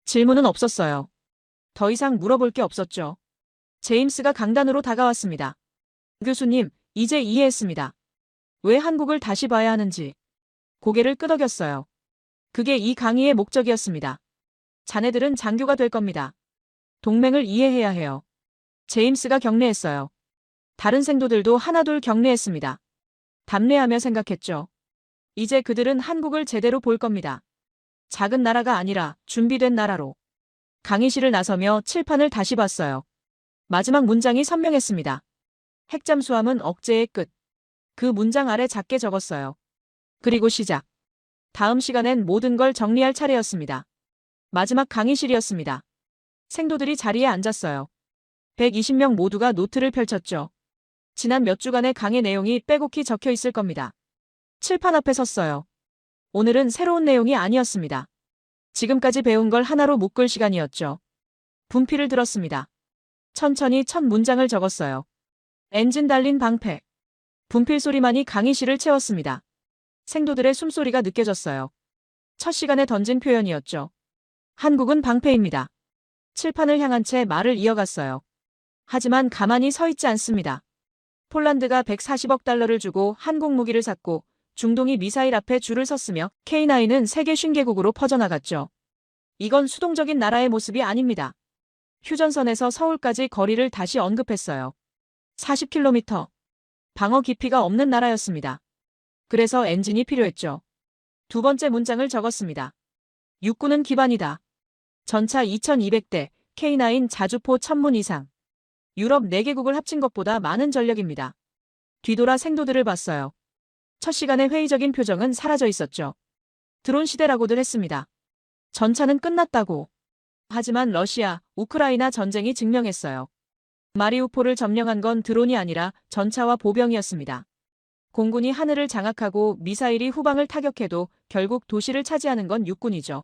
질문은 없었어요. 더 이상 물어볼 게 없었죠. 제임스가 강단으로 다가왔습니다. 교수님, 이제 이해했습니다. 왜 한국을 다시 봐야 하는지. 고개를 끄덕였어요. 그게 이 강의의 목적이었습니다. 자네들은 장교가 될 겁니다. 동맹을 이해해야 해요. 제임스가 격려했어요. 다른 생도들도 하나둘 격려했습니다. 답례하며 생각했죠. 이제 그들은 한국을 제대로 볼 겁니다. 작은 나라가 아니라 준비된 나라로. 강의실을 나서며 칠판을 다시 봤어요. 마지막 문장이 선명했습니다. 핵잠수함은 억제의 끝. 그 문장 아래 작게 적었어요. 그리고 시작. 다음 시간엔 모든 걸 정리할 차례였습니다. 마지막 강의실이었습니다. 생도들이 자리에 앉았어요. 120명 모두가 노트를 펼쳤죠. 지난 몇 주간의 강의 내용이 빼곡히 적혀 있을 겁니다. 칠판 앞에 섰어요. 오늘은 새로운 내용이 아니었습니다. 지금까지 배운 걸 하나로 묶을 시간이었죠. 분필을 들었습니다. 천천히 첫 문장을 적었어요. 엔진 달린 방패. 분필 소리만이 강의실을 채웠습니다. 생도들의 숨소리가 느껴졌어요. 첫 시간에 던진 표현이었죠. 한국은 방패입니다. 칠판을 향한 채 말을 이어갔어요. 하지만 가만히 서 있지 않습니다. 폴란드가 140억 달러를 주고 한국 무기를 샀고 중동이 미사일 앞에 줄을 섰으며 K9은 세계 쉰개국으로 퍼져나갔죠. 이건 수동적인 나라의 모습이 아닙니다. 휴전선에서 서울까지 거리를 다시 언급했어요. 40km. 방어 기피가 없는 나라였습니다. 그래서 엔진이 필요했죠. 두 번째 문장을 적었습니다. 육군은 기반이다. 전차 2200대, K9 자주포 1000문 이상. 유럽 4개국을 합친 것보다 많은 전력입니다. 뒤돌아 생도들을 봤어요. 첫 시간의 회의적인 표정은 사라져 있었죠. 드론 시대라고들 했습니다. 전차는 끝났다고. 하지만 러시아, 우크라이나 전쟁이 증명했어요. 마리우폴을 점령한 건 드론이 아니라 전차와 보병이었습니다. 공군이 하늘을 장악하고 미사일이 후방을 타격해도 결국 도시를 차지하는 건 육군이죠.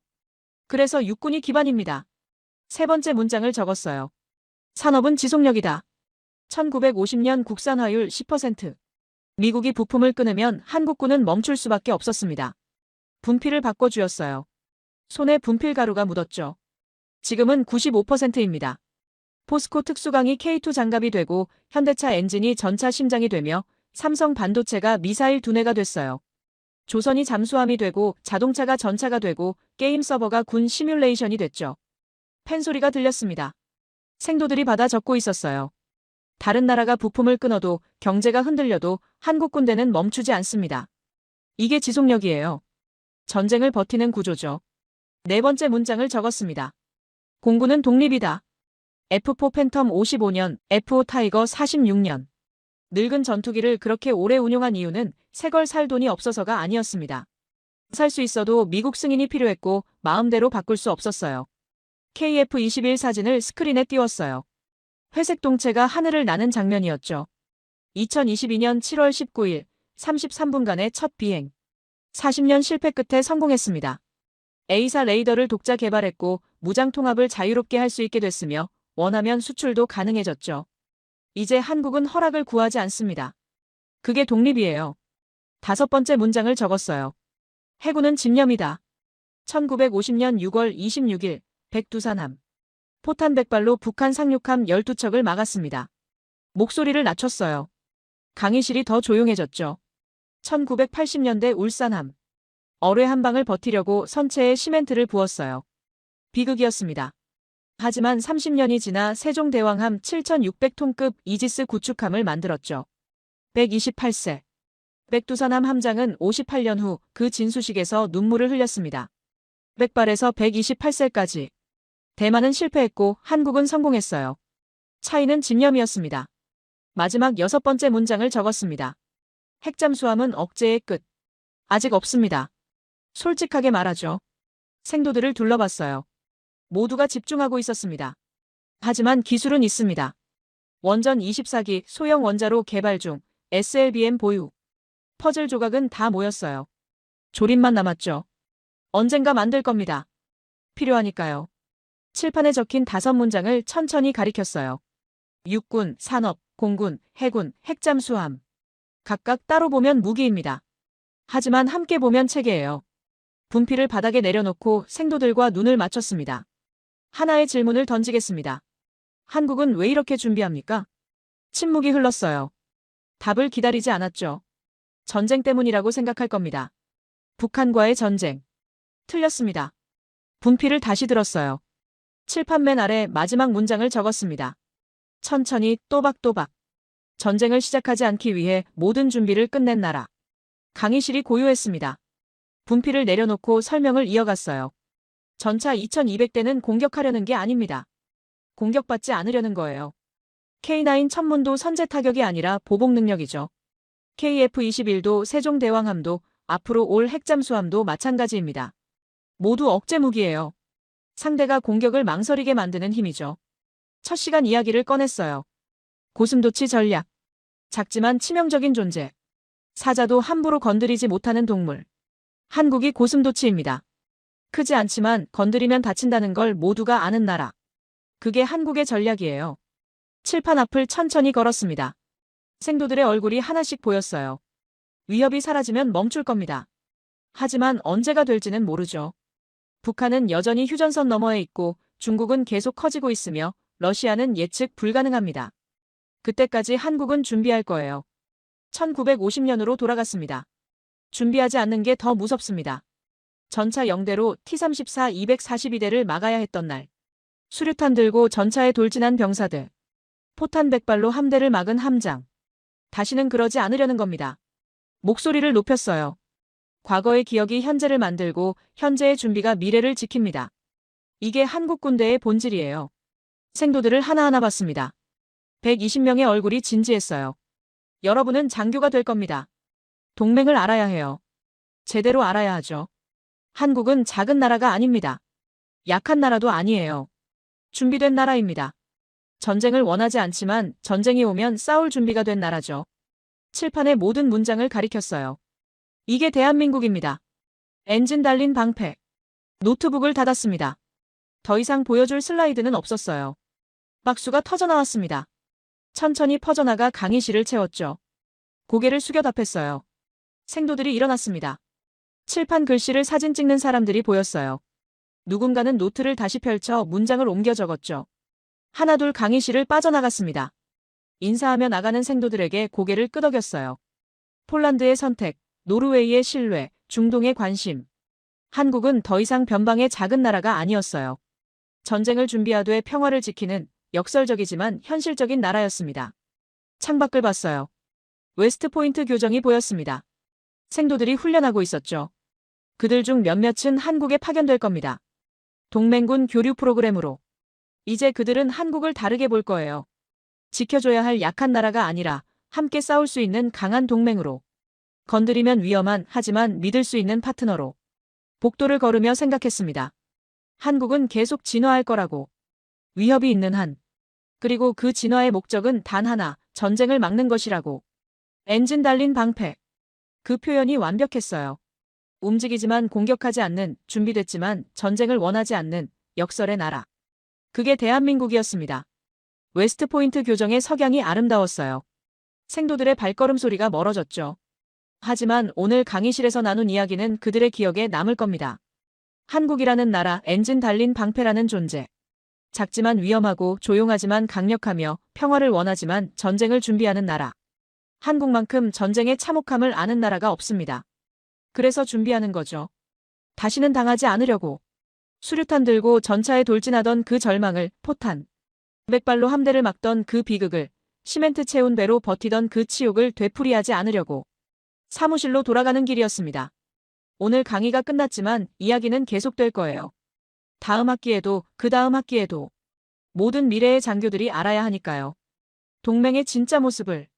그래서 육군이 기반입니다. 세 번째 문장을 적었어요. 산업은 지속력이다. 1950년 국산화율 10%. 미국이 부품을 끊으면 한국군은 멈출 수밖에 없었습니다. 분필을 바꿔주었어요. 손에 분필 가루가 묻었죠. 지금은 95%입니다. 포스코 특수강이 K2 장갑이 되고 현대차 엔진이 전차 심장이 되며 삼성 반도체가 미사일 두뇌가 됐어요. 조선이 잠수함이 되고 자동차가 전차가 되고 게임 서버가 군 시뮬레이션이 됐죠. 팬소리가 들렸습니다. 생도들이 받아 적고 있었어요. 다른 나라가 부품을 끊어도 경제가 흔들려도 한국 군대는 멈추지 않습니다. 이게 지속력이에요. 전쟁을 버티는 구조죠. 네 번째 문장을 적었습니다. 공군은 독립이다. F4 팬텀 55년, F5 타이거 46년. 늙은 전투기를 그렇게 오래 운용한 이유는 새 걸 살 돈이 없어서가 아니었습니다. 살 수 있어도 미국 승인이 필요했고 마음대로 바꿀 수 없었어요. KF-21 사진을 스크린에 띄웠어요. 회색 동체가 하늘을 나는 장면이었죠. 2022년 7월 19일 33분간의 첫 비행. 40년 실패 끝에 성공했습니다. A사 레이더를 독자 개발했고 무장 통합을 자유롭게 할 수 있게 됐으며 원하면 수출도 가능해졌죠. 이제 한국은 허락을 구하지 않습니다. 그게 독립이에요. 다섯 번째 문장을 적었어요. 해군은 집념이다. 1950년 6월 26일 백두산함. 포탄 100발로 북한 상륙함 12척을 막았습니다. 목소리를 낮췄어요. 강의실이 더 조용해졌죠. 1980년대 울산함. 어뢰 한 방을 버티려고 선체에 시멘트를 부었어요. 비극이었습니다. 하지만 30년이 지나 세종대왕함 7,600톤급 이지스 구축함을 만들었죠. 128세. 백두산함 함장은 58년 후 그 진수식에서 눈물을 흘렸습니다. 100발에서 128세까지. 대만은 실패했고 한국은 성공했어요. 차이는 집념이었습니다. 마지막 여섯 번째 문장을 적었습니다. 핵잠수함은 억제의 끝. 아직 없습니다. 솔직하게 말하죠. 생도들을 둘러봤어요. 모두가 집중하고 있었습니다. 하지만 기술은 있습니다. 원전 24기 소형 원자로 개발 중, SLBM 보유. 퍼즐 조각은 다 모였어요. 조립만 남았죠. 언젠가 만들 겁니다. 필요하니까요. 칠판에 적힌 다섯 문장을 천천히 가리켰어요. 육군, 산업, 공군, 해군, 핵잠수함. 각각 따로 보면 무기입니다. 하지만 함께 보면 체계예요. 분필을 바닥에 내려놓고 생도들과 눈을 맞췄습니다. 하나의 질문을 던지겠습니다. 한국은 왜 이렇게 준비합니까? 침묵이 흘렀어요. 답을 기다리지 않았죠. 전쟁 때문이라고 생각할 겁니다. 북한과의 전쟁. 틀렸습니다. 분필을 다시 들었어요. 칠판 맨 아래 마지막 문장을 적었습니다. 천천히 또박또박. 전쟁을 시작하지 않기 위해 모든 준비를 끝낸 나라. 강의실이 고요했습니다. 분필을 내려놓고 설명을 이어갔어요. 전차 2200대는 공격하려는 게 아닙니다. 공격받지 않으려는 거예요. K9 천문도 선제 타격이 아니라 보복 능력이죠. KF-21도 세종대왕함도 앞으로 올 핵잠수함도 마찬가지입니다. 모두 억제 무기예요. 상대가 공격을 망설이게 만드는 힘이죠. 첫 시간 이야기를 꺼냈어요. 고슴도치 전략. 작지만 치명적인 존재. 사자도 함부로 건드리지 못하는 동물. 한국이 고슴도치입니다. 크지 않지만 건드리면 다친다는 걸 모두가 아는 나라. 그게 한국의 전략이에요. 칠판 앞을 천천히 걸었습니다. 생도들의 얼굴이 하나씩 보였어요. 위협이 사라지면 멈출 겁니다. 하지만 언제가 될지는 모르죠. 북한은 여전히 휴전선 너머에 있고 중국은 계속 커지고 있으며 러시아는 예측 불가능합니다. 그때까지 한국은 준비할 거예요. 1950년으로 돌아갔습니다. 준비하지 않는 게 더 무섭습니다. 전차 0대로 T-34 242대를 막아야 했던 날. 수류탄 들고 전차에 돌진한 병사들. 포탄 100발로 함대를 막은 함장. 다시는 그러지 않으려는 겁니다. 목소리를 높였어요. 과거의 기억이 현재를 만들고 현재의 준비가 미래를 지킵니다. 이게 한국 군대의 본질이에요. 생도들을 하나하나 봤습니다. 120명의 얼굴이 진지했어요. 여러분은 장교가 될 겁니다. 동맹을 알아야 해요. 제대로 알아야 하죠. 한국은 작은 나라가 아닙니다. 약한 나라도 아니에요. 준비된 나라입니다. 전쟁을 원하지 않지만 전쟁이 오면 싸울 준비가 된 나라죠. 칠판의 모든 문장을 가리켰어요. 이게 대한민국입니다. 엔진 달린 방패. 노트북을 닫았습니다. 더 이상 보여줄 슬라이드는 없었어요. 박수가 터져나왔습니다. 천천히 퍼져나가 강의실을 채웠죠. 고개를 숙여 답했어요. 생도들이 일어났습니다. 칠판 글씨를 사진 찍는 사람들이 보였어요. 누군가는 노트를 다시 펼쳐 문장을 옮겨 적었죠. 하나둘 강의실을 빠져나갔습니다. 인사하며 나가는 생도들에게 고개를 끄덕였어요. 폴란드의 선택, 노르웨이의 신뢰, 중동의 관심. 한국은 더 이상 변방의 작은 나라가 아니었어요. 전쟁을 준비하되 평화를 지키는 역설적이지만 현실적인 나라였습니다. 창밖을 봤어요. 웨스트포인트 교정이 보였습니다. 생도들이 훈련하고 있었죠. 그들 중 몇몇은 한국에 파견될 겁니다. 동맹군 교류 프로그램으로. 이제 그들은 한국을 다르게 볼 거예요. 지켜줘야 할 약한 나라가 아니라 함께 싸울 수 있는 강한 동맹으로. 건드리면 위험한 하지만 믿을 수 있는 파트너로. 복도를 걸으며 생각했습니다. 한국은 계속 진화할 거라고. 위협이 있는 한. 그리고 그 진화의 목적은 단 하나, 전쟁을 막는 것이라고. 엔진 달린 방패. 그 표현이 완벽했어요. 움직이지만 공격하지 않는, 준비됐지만 전쟁을 원하지 않는 역설의 나라. 그게 대한민국이었습니다. 웨스트포인트 교정의 석양이 아름다웠어요. 생도들의 발걸음 소리가 멀어졌죠. 하지만 오늘 강의실에서 나눈 이야기는 그들의 기억에 남을 겁니다. 한국이라는 나라, 엔진 달린 방패라는 존재. 작지만 위험하고 조용하지만 강력하며 평화를 원하지만 전쟁을 준비하는 나라. 한국만큼 전쟁의 참혹함을 아는 나라가 없습니다. 그래서 준비하는 거죠. 다시는 당하지 않으려고. 수류탄 들고 전차에 돌진하던 그 절망을, 포탄. 백발로 함대를 막던 그 비극을, 시멘트 채운 배로 버티던 그 치욕을 되풀이하지 않으려고. 사무실로 돌아가는 길이었습니다. 오늘 강의가 끝났지만 이야기는 계속될 거예요. 다음 학기에도, 그 다음 학기에도. 모든 미래의 장교들이 알아야 하니까요. 동맹의 진짜 모습을.